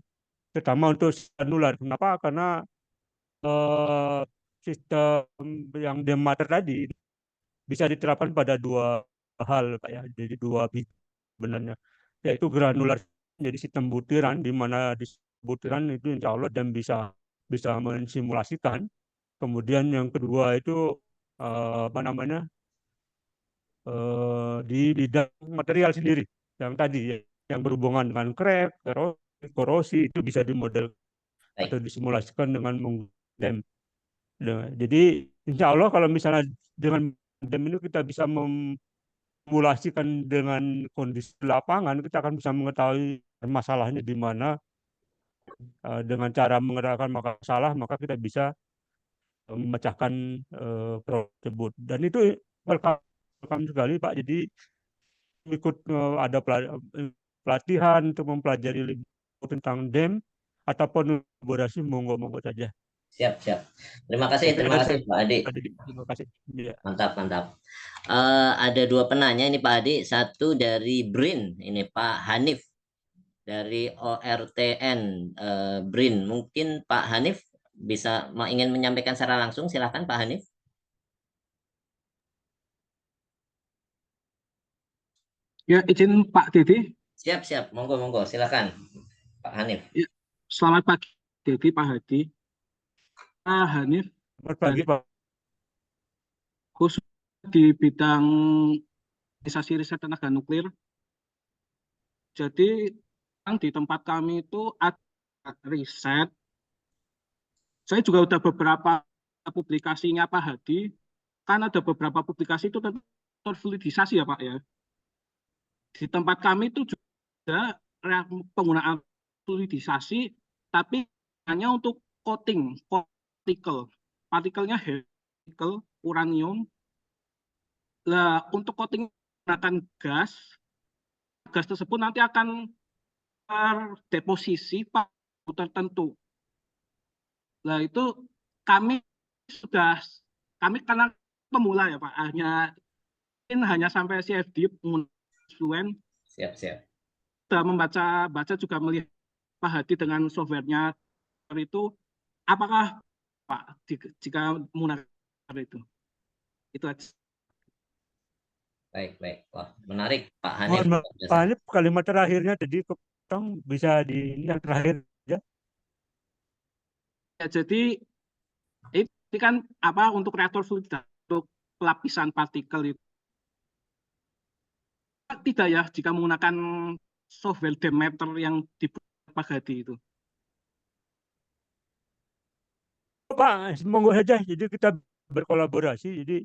terutama untuk nular. Kenapa? Karena sistem yang demater tadi bisa diterapkan pada 2 hal Pak ya. Jadi 2 bidang sebenarnya, yaitu granular, jadi sistem butiran di mana di butiran itu insya Allah dan bisa mensimulasikan. Kemudian yang kedua itu apa namanya di bidang material sendiri yang tadi ya, yang berhubungan dengan crack, korosi itu bisa dimodel atau Baik. disimulasikan dengan menggunakan DEM. Nah, jadi insya Allah kalau misalnya dengan DEM ini kita bisa memsimulasikan dengan kondisi lapangan, kita akan bisa mengetahui masalahnya di mana. Dengan cara mengenakan masalah, maka kita bisa memecahkan problem tersebut. Dan itu welcome sekali Pak. Jadi ikut ada pelatihan untuk mempelajari lebih tentang DEM ataupun kolaborasi, monggo saja. Siap, siap. Terima Saya kasih kira Pak Hadi. terima kasih. Ya. Mantap, mantap. Ada 2 penanya ini Pak Hadi. Satu dari BRIN, ini Pak Hanif dari ORTN BRIN. Mungkin Pak Hanif ingin menyampaikan secara langsung, silakan Pak Hanif. Ya, izin Pak Dedi. Siap, siap. Monggo, monggo. Silakan Pak Hanif. Ya, selamat pagi Dedi, Pak Hadi. Pak Hanif, Selamat pagi Pak. khusus di bidang organisasi riset tenaga nuklir. Jadi di tempat kami itu ada riset. Saya juga udah beberapa publikasinya Pak Hadi. Kan ada beberapa publikasi itu tentang fluidisasi ya Pak ya. Di tempat kami itu juga penggunaan fluidisasi, tapi hanya untuk coating partikelnya partikel uranium. Nah, untuk coating menggunakan gas tersebut nanti akan terdeposisi pada tertentu. Nah, itu kami karena pemula ya Pak, hanya sampai CFD fluent. Siap, siap. Sudah membaca juga melihat Pak Hadi dengan softwarenya itu, apakah Pak jika menggunakan itu aja. Baik, baik. Wah, menarik Pak Hanif. Mohon Pak Hanif, kalimat terakhirnya tadi bisa di yang terakhir ya. Ya, jadi ini kan untuk reaktor fluid untuk pelapisan partikel itu tidak ya jika menggunakan software Demeter yang dibuat Pak Hadi itu? Pak, monggo saja. Jadi kita berkolaborasi. Jadi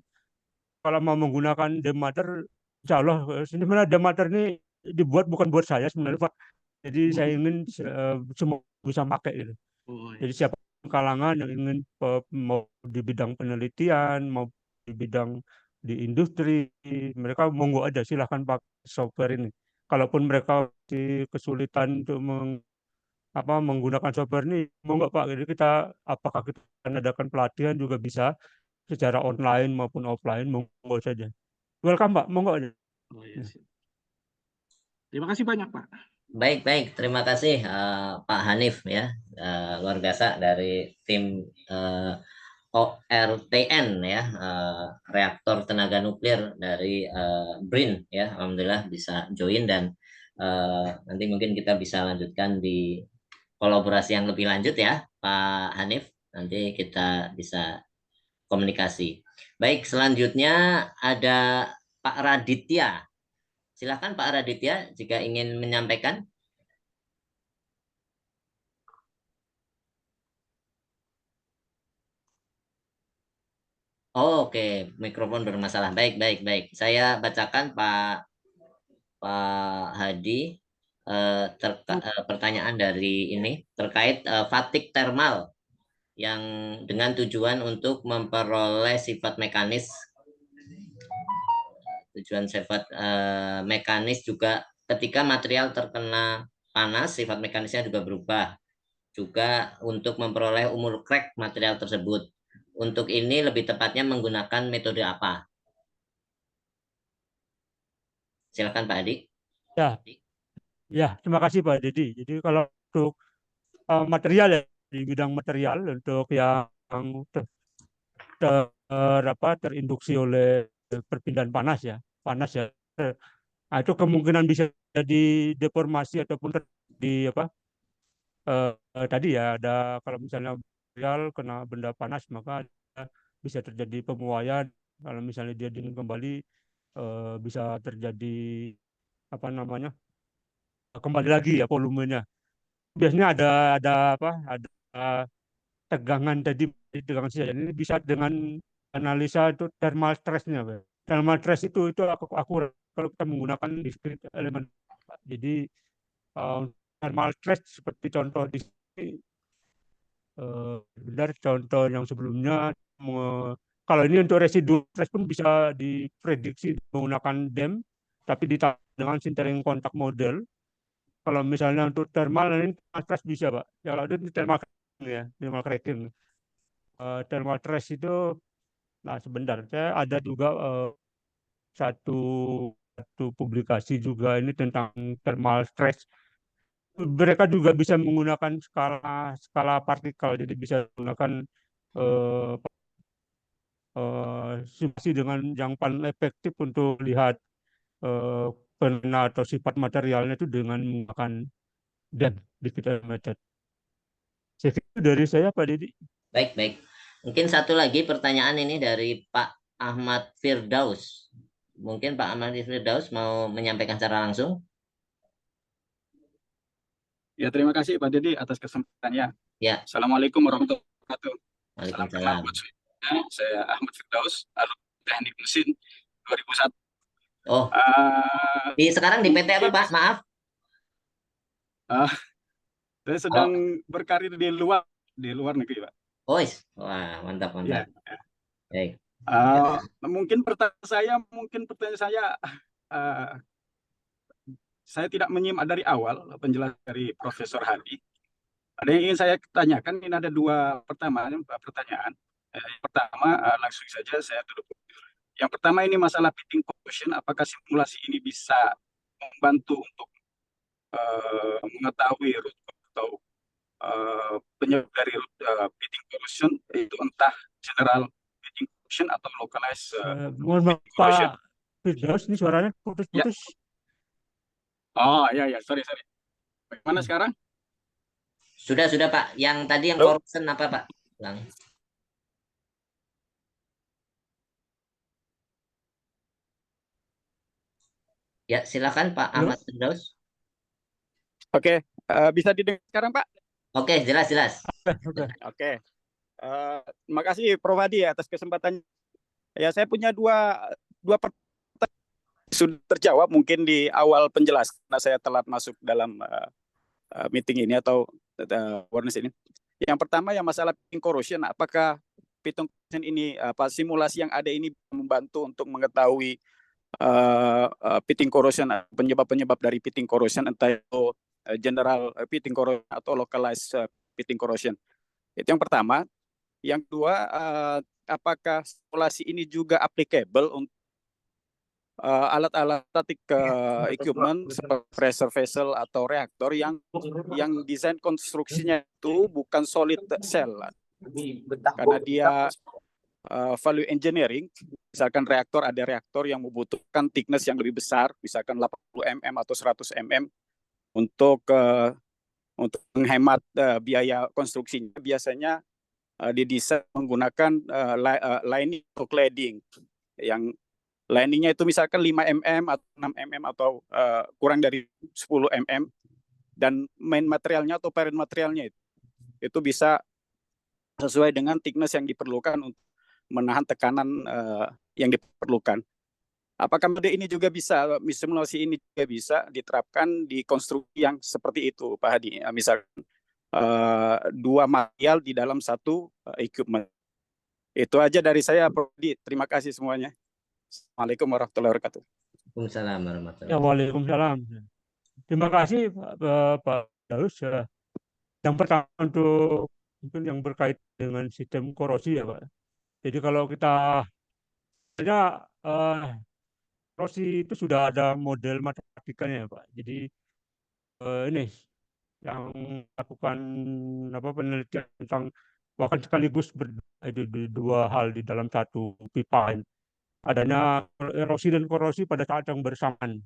kalau mau menggunakan Demeter, insya Allah sebenarnya Demeter ini dibuat bukan buat saya sebenarnya Pak. Jadi saya ingin semua bisa pakai gitu. Oh, ya. Jadi siapa kalangan yang ingin mau di bidang penelitian, mau di bidang di industri, mereka monggo aja silahkan pakai software ini. Kalaupun mereka kesulitan untuk menggunakan software ini, monggo Pak. Jadi apakah kita adakan pelatihan juga bisa secara online maupun offline, monggo saja. Welcome Pak, monggo aja. Oh, ya. Terima kasih banyak Pak. Baik, terima kasih Pak Hanif ya, luar biasa dari tim ORTN ya, reaktor tenaga nuklir dari BRIN ya, alhamdulillah bisa join dan nanti mungkin kita bisa lanjutkan di kolaborasi yang lebih lanjut ya Pak Hanif, nanti kita bisa komunikasi. Baik, selanjutnya ada Pak Raditya. Silakan Pak Raditya jika ingin menyampaikan. Oh, oke, mikrofon bermasalah. Baik. Saya bacakan Pak Hadi pertanyaan dari ini terkait fatigue thermal yang dengan tujuan untuk memperoleh sifat mekanis. Tujuan sifat mekanis juga ketika material terkena panas, sifat mekanisnya juga berubah. Juga untuk memperoleh umur crack material tersebut. Untuk ini lebih tepatnya menggunakan metode apa? Silakan Pak Adi. Ya, terima kasih Pak Dedi. Jadi kalau untuk material ya, di bidang material untuk yang terinduksi oleh perpindahan panas ya. Nah, itu kemungkinan bisa jadi deformasi ataupun tadi ya ada kalau misalnya material kena benda panas maka bisa terjadi pemuaian. Kalau misalnya dia dingin kembali bisa terjadi kembali lagi ya volumenya. Biasanya ada tegangan tadi, tegangan saja. Ini bisa dengan analisa itu thermal stress-nya, Pak. Thermal stress itu aku kalau kita menggunakan discrete elemen. Jadi thermal stress seperti contoh di sini, benar contoh yang sebelumnya. Kalau ini untuk residu stress pun bisa diprediksi menggunakan DEM, tapi ditambah dengan sintering kontak model. Kalau misalnya untuk thermal ini stress bisa Pak. Kalau itu thermal cracking ya, thermal cracking. Thermal stress itu, nah sebentar, saya ada juga satu publikasi juga ini tentang thermal stress. Mereka juga bisa menggunakan skala partikel, jadi bisa menggunakan simulasi dengan yang paling efektif untuk lihat pena atau sifat materialnya itu dengan menggunakan DEM, digital method. Segitu dari saya Pak Didi. Baik. Mungkin satu lagi pertanyaan ini dari Pak Ahmad Firdaus. Mungkin Pak Ahmad Firdaus mau menyampaikan secara langsung. Ya, terima kasih Pak Didi atas kesempatannya. Ya. Assalamualaikum warahmatullahi wabarakatuh. Waalaikumsalam. Saya Ahmad Firdaus, alumni Teknik Mesin 2001. Oh. Sekarang di PT apa Pak? Maaf. Saya sedang berkarir di luar negeri Pak. Oh, wah mantap. Ya. Baik. Mungkin pertanyaan saya tidak menyimak dari awal penjelasan dari Profesor Hadi. Ada yang ingin saya tanyakan, ini ada dua pertanyaan. Yang pertama, langsung saja saya tutup. Yang pertama ini masalah pitting coefficient, apakah simulasi ini bisa membantu untuk mengetahui root atau penyebab dari pitting coefficient, itu entah general pitting coefficient atau localized mohon maaf Pak Firdaus, ini suaranya putus-putus. Ya. Oh ya, sorry. Bagaimana sekarang? Sudah Pak. Yang tadi yang corruption apa Pak? Ulang. Ya, silakan Pak Halo? Ahmad Firdaus. Oke, bisa didengar sekarang Pak? Oke, jelas. Oke. Oke, terima kasih Prof. Hadi atas kesempatan. Ya, saya punya dua pertanyaan sudah terjawab mungkin di awal penjelasan karena saya telat masuk dalam meeting ini atau awareness ini. Yang pertama yang masalah pitting corrosion, apakah pitting corrosion ini simulasi yang ada ini membantu untuk mengetahui pitting corrosion, penyebab-penyebab dari pitting corrosion, entah itu general pitting corrosion atau localized pitting corrosion. Itu yang pertama. Yang kedua, apakah simulasi ini juga applicable untuk alat-alat static equipment seperti pressure vessel atau reaktor yang desain konstruksinya itu bukan solid cell, karena dia value engineering. Misalkan ada reaktor yang membutuhkan thickness yang lebih besar, misalkan 80 mm atau 100 mm untuk menghemat biaya konstruksinya. Biasanya didesain menggunakan lining atau cladding yang liningnya itu misalkan 5 mm atau 6 mm atau kurang dari 10 mm, dan main materialnya atau parent materialnya itu bisa sesuai dengan thickness yang diperlukan untuk menahan tekanan yang diperlukan. Apakah mode ini juga bisa, simulasi ini juga bisa diterapkan di konstruksi yang seperti itu, Pak Hadi? Misalkan dua material di dalam satu equipment. Itu aja dari saya, Prof. Hadi. Terima kasih semuanya. Assalamualaikum warahmatullahi wabarakatuh. Waalaikumsalam warahmatullahi Ya, waalaikumsalam. Terima kasih Pak Daus. Yang pertama untuk mungkin yang berkait dengan sistem korosi ya Pak. Jadi kalau kita sebenarnya korosi itu sudah ada model matematikanya ya Pak. Jadi ini yang melakukan penelitian tentang bahkan sekaligus dua hal di dalam satu pipa ini. Adanya erosi dan korosi pada saat yang bersamaan.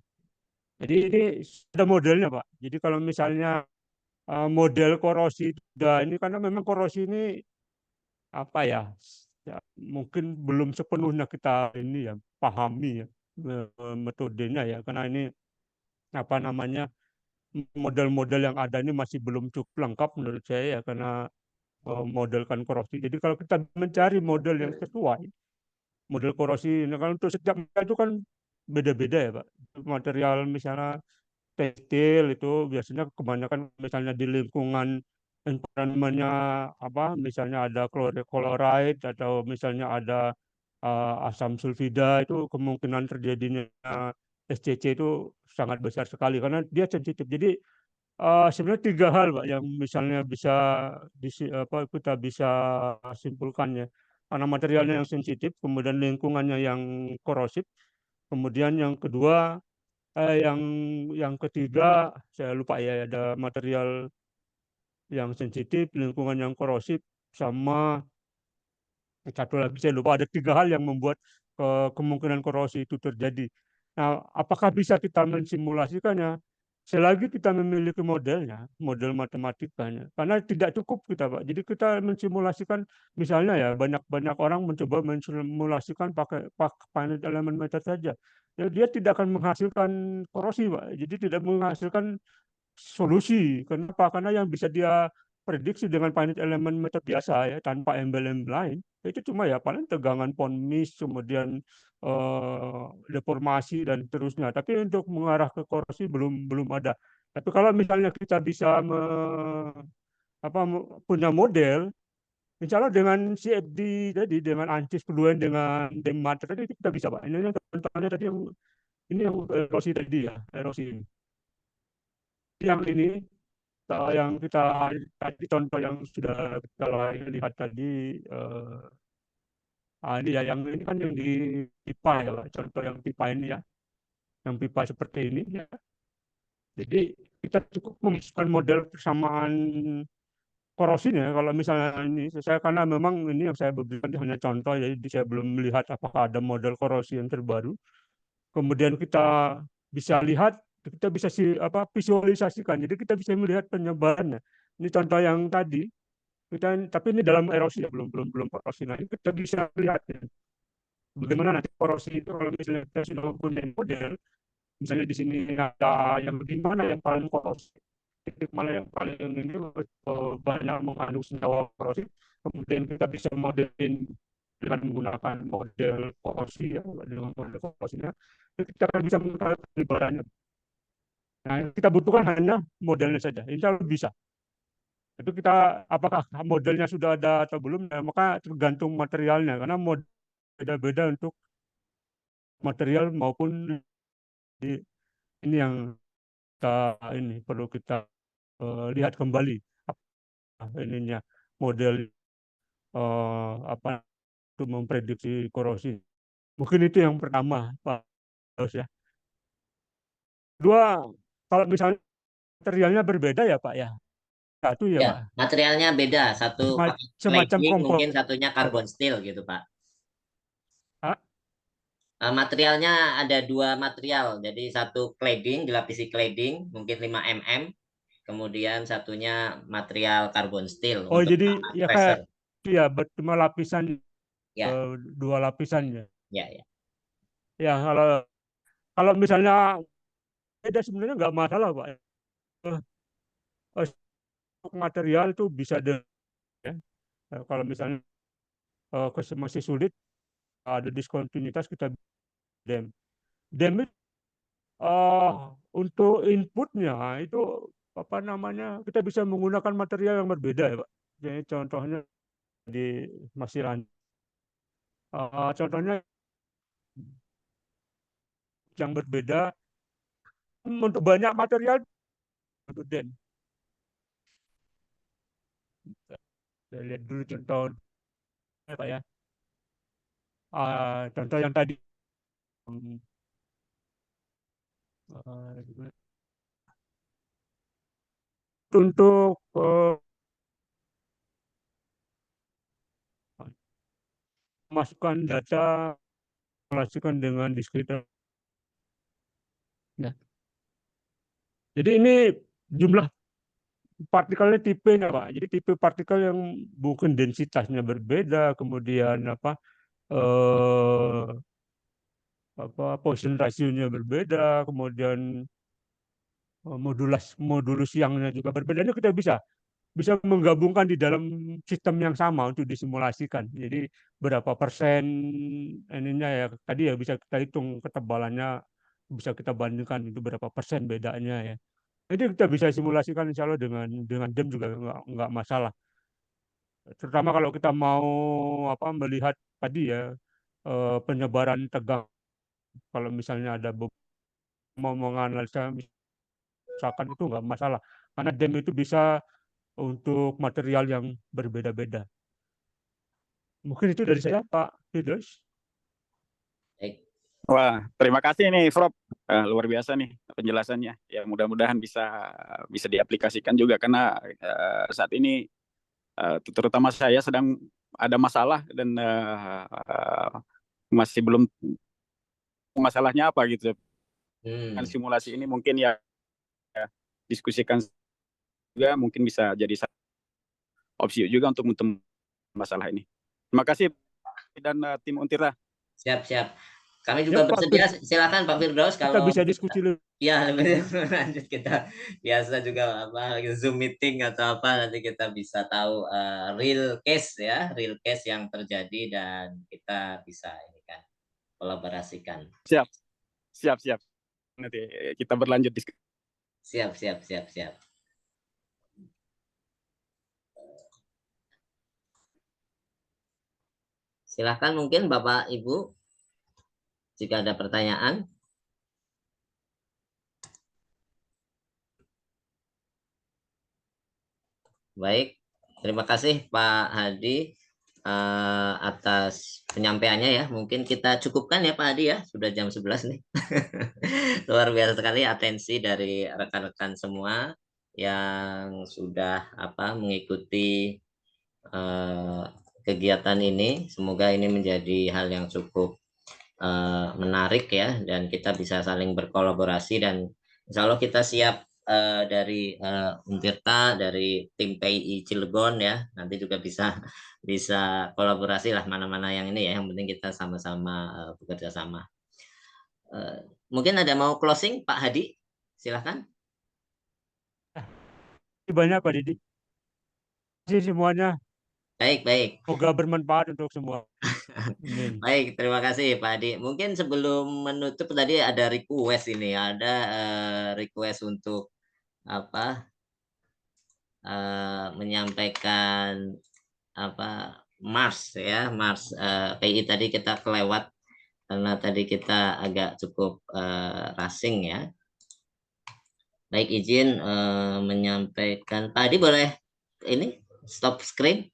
Jadi ini ada modelnya Pak. Jadi kalau misalnya model korosi ini karena memang korosi ini apa ya, mungkin belum sepenuhnya kita ini ya pahami ya metodenya ya, karena ini apa namanya, model-model yang ada ini masih belum cukup lengkap menurut saya ya, karena modelkan korosi. Jadi kalau kita mencari model yang sesuai model korosi, nah kalau untuk setiap material itu kan beda-beda ya Pak. Material misalnya tekstil itu biasanya kebanyakan misalnya di lingkungan environment-nya misalnya ada chloride atau misalnya ada asam sulfida, itu kemungkinan terjadinya SCC itu sangat besar sekali karena dia sensitif. Jadi sebenarnya tiga hal Pak yang misalnya bisa kita bisa simpulkannya, karena materialnya yang sensitif, kemudian lingkungannya yang korosif, kemudian yang kedua yang ketiga saya lupa ya, ada material yang sensitif, lingkungan yang korosif, sama satu lagi saya lupa. Ada tiga hal yang membuat kemungkinan korosi itu terjadi. Nah, apakah bisa kita mensimulasikannya? Selagi kita memiliki modelnya, model matematikanya, karena tidak cukup kita Pak. Jadi kita mensimulasikan, misalnya ya banyak orang mencoba mensimulasikan pakai finite element method saja. Ya, dia tidak akan menghasilkan korosi Pak. Jadi tidak menghasilkan solusi. Kenapa? Karena yang bisa dia prediksi dengan finite element method biasa ya, tanpa embel-embel lain, itu cuma ya paling tegangan von Mises, kemudian deformasi dan seterusnya. Tapi untuk mengarah ke korosi belum ada. Tapi kalau misalnya kita bisa punya model, insya Allah dengan CFD tadi, dengan ANSYS Fluent, dengan DEMAT tadi itu kita bisa Pak. Ini yang contohnya tadi yang erosi tadi ya, erosi ini. Yang ini yang kita tadi contoh yang sudah kita lihat tadi, ini ya, yang ini kan yang di pipa ya Pak. Contoh yang pipa ini ya, yang pipa seperti ini ya. Jadi kita cukup memasukkan model persamaan korosinya. Kalau misalnya ini saya, karena memang ini yang saya berikan hanya contoh, jadi saya belum melihat apakah ada model korosi yang terbaru. Kemudian kita bisa lihat, kita bisa visualisasikan. Jadi kita bisa melihat penyebarannya. Ini contoh yang tadi, tapi ini dalam erosi ya, belum korosi. Nah, ini kita bisa lihat ya, bagaimana nanti korosi itu kalau misalnya kita sudah punya model, misalnya di sini ada yang di mana yang paling korosif, titik mana yang paling ini banyak mengandung senyawa korosif, kemudian kita bisa modelin dengan menggunakan model korosi ya, dengan model korosinya kita akan bisa mengetahui penyebarannya. Nah, kita butuhkan hanya modelnya saja, insya Allah bisa. Itu kita apakah modelnya sudah ada atau belum, ya, maka tergantung materialnya, karena model beda-beda untuk material maupun ini yang kita ini perlu kita lihat kembali ininya model apa untuk memprediksi korosi. Mungkin itu yang pertama, Pak Daus ya. Kedua, kalau misalnya materialnya berbeda ya Pak ya. Satu ya Ya, Pak. materialnya beda. Satu pakai Semacam cladding, kompor. mungkin satunya carbon steel gitu, Pak. Ah, Materialnya ada dua material. Jadi satu cladding, dilapisi cladding, mungkin 5 mm. Kemudian satunya material carbon steel oh untuk jadi tahan ya kayak pressure. itu ya cuma lapisan Ya, dua lapisan ya. ya. Ya kalau misalnya beda sebenarnya nggak masalah Pak. Untuk material itu bisa ya. Kalau misalnya masih sulit ada diskontinuitas kita dem. Dem untuk inputnya itu apa namanya kita bisa menggunakan material yang berbeda ya Pak. Jadi contohnya di masiran. Contohnya yang berbeda untuk banyak material untuk dem. Saya lihat dulu contoh Pak ya. Contoh yang tadi untuk masukkan data relasikan dengan deskriptor. Ya. Jadi ini jumlah partikelnya tipenya Pak. Jadi tipe partikel yang bukan densitasnya berbeda, kemudian Poisson rasionya berbeda, kemudian modulus yang juga berbeda. Ini kita bisa menggabungkan di dalam sistem yang sama untuk disimulasikan. Jadi berapa persen ininya ya tadi ya bisa kita hitung ketebalannya, bisa kita bandingkan itu berapa persen bedanya ya. Jadi kita bisa simulasikan insya Allah dengan DEM juga nggak masalah. Terutama kalau kita mau melihat tadi ya penyebaran tegang. Kalau misalnya ada mau menganalisa misalkan itu nggak masalah karena DEM itu bisa untuk material yang berbeda-beda. Mungkin itu dari saya Pak Firdaus. Wah, terima kasih nih Prof. Luar biasa nih penjelasannya. Ya mudah-mudahan bisa diaplikasikan juga karena saat ini terutama saya sedang ada masalah dan masih belum masalahnya apa gitu. Dengan simulasi ini mungkin ya diskusikan juga mungkin bisa jadi opsi juga untuk masalah ini. Terima kasih dan tim Untira. Siap. Kami juga bersedia. Silakan Pak Firdaus kalau kita bisa diskusi lebih. Ya, lanjut kita biasa juga Zoom meeting atau apa nanti kita bisa tahu real case yang terjadi dan kita bisa ini kan kolaborasikan. Siap. Nanti kita berlanjut diskusi. Siap. Silakan mungkin Bapak Ibu jika ada pertanyaan. Baik, terima kasih Pak Hadi atas penyampaiannya ya. Mungkin kita cukupkan ya Pak Hadi ya, sudah jam 11 nih. Luar biasa sekali atensi dari rekan-rekan semua yang sudah mengikuti kegiatan ini. Semoga ini menjadi hal yang cukup menarik ya, dan kita bisa saling berkolaborasi dan insya Allah kita siap dari Untirta, dari tim PII Cilegon ya, nanti juga bisa kolaborasi lah mana-mana yang ini ya, yang penting kita sama-sama bekerja sama. Mungkin ada mau closing, Pak Hadi? Silahkan. Banyak Pak Didi. Terima kasih semuanya. Baik. Semoga bermanfaat untuk semua. Amin. Baik, terima kasih Pak Hadi. Mungkin sebelum menutup tadi ada request ini, ada request untuk apa? Menyampaikan apa? Mars ya, Mars PI tadi kita kelewat karena tadi kita agak cukup rasing ya. Baik, izin menyampaikan. Pak Hadi boleh ini stop screen?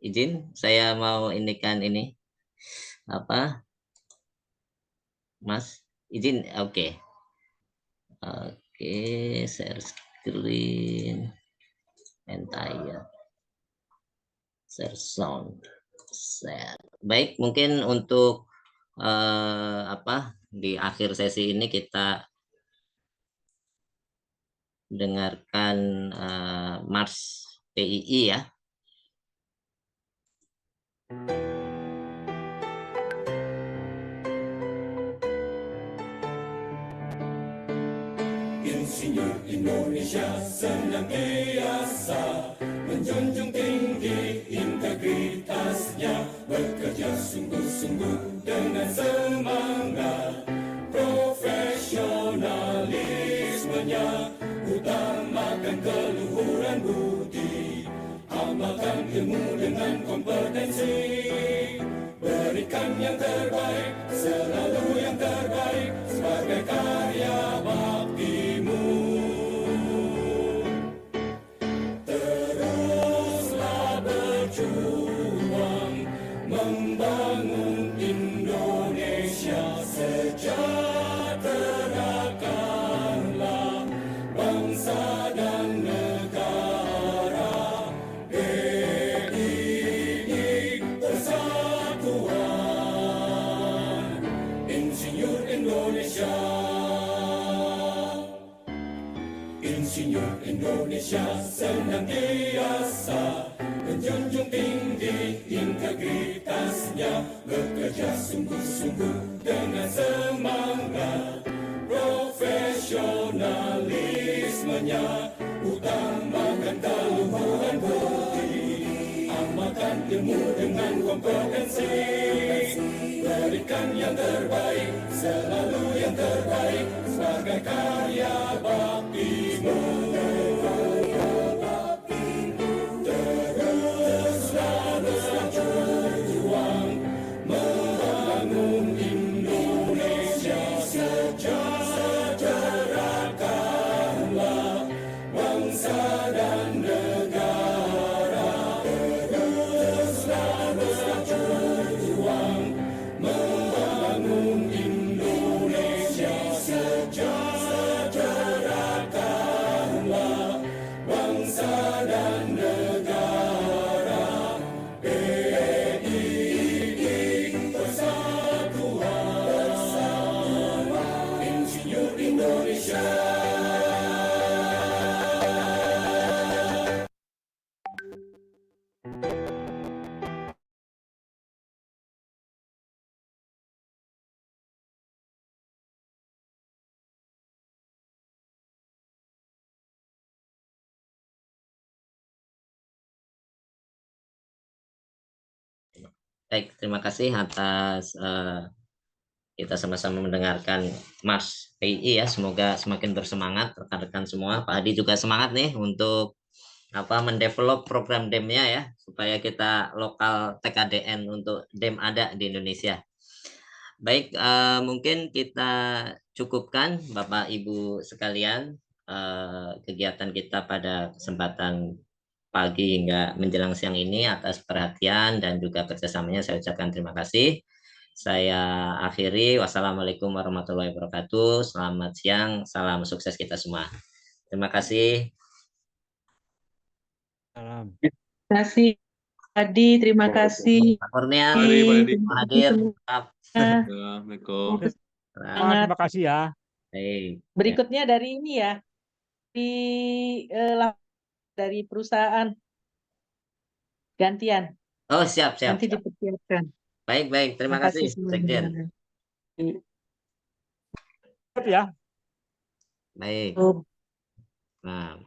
Izin, saya mau indikan ini apa, Mas? Izin, oke, share screen, entire, share sound, share. Baik, mungkin untuk apa di akhir sesi ini kita dengarkan Mars PII ya. Insinyur Indonesia senantiasa menjunjung tinggi integritasnya, bekerja sungguh-sungguh dengan semangat, profesionalismenya, utamakan keluhuran budi, amalkan ilmu dengan kompetensi, berikan yang terbaik, selalu yang terbaik sebagai karya baktimu. Teruslah berjuang membangun Indonesia, sejahterakanlah bangsa dan negara. PII Persatuan Insinyur Indonesia. Insinyur Indonesia senantiasa menjunjung tinggi integritasnya, bekerja sungguh-sungguh dengan semangat, profesionalismenya, utamakan keluhuran budi, amalkan ilmu dengan kompetensi, berikan yang terbaik, selalu yang terbaik sebagai karya baktimu. Teruslah berjuang membangun Indonesia, sejahterakanlah bangsa dan negara. Teruslah berjuang membangun Indonesia, sejahterakanlah bangsa dan negara. PII Persatuan Insinyur Indonesia. Baik, terima kasih atas kita sama-sama mendengarkan Mars PII ya. Semoga semakin bersemangat rekan-rekan semua. Pak Hadi juga semangat nih untuk mendevelop program DEM-nya ya, supaya kita lokal TKDN untuk DEM ada di Indonesia. Baik, mungkin kita cukupkan Bapak Ibu sekalian kegiatan kita pada kesempatan pagi hingga menjelang siang ini. Atas perhatian dan juga kerjasamanya saya ucapkan terima kasih. Saya akhiri, wassalamualaikum warahmatullahi wabarakatuh. Selamat siang, salam sukses kita semua. Terima kasih. Salam. Terima kasih Adi, terima kasih. Pak Kurnia, Terima kasih hadir. semua. Assalamualaikum. Terima kasih ya. Baik. Berikutnya dari ini ya, dari perusahaan gantian. Oh, siap, siap, Nanti siap. dipersiapkan. Baik, baik. Terima Terima kasih kasih, Sekjen. semuanya. Ya. Baik. Oh. Nah,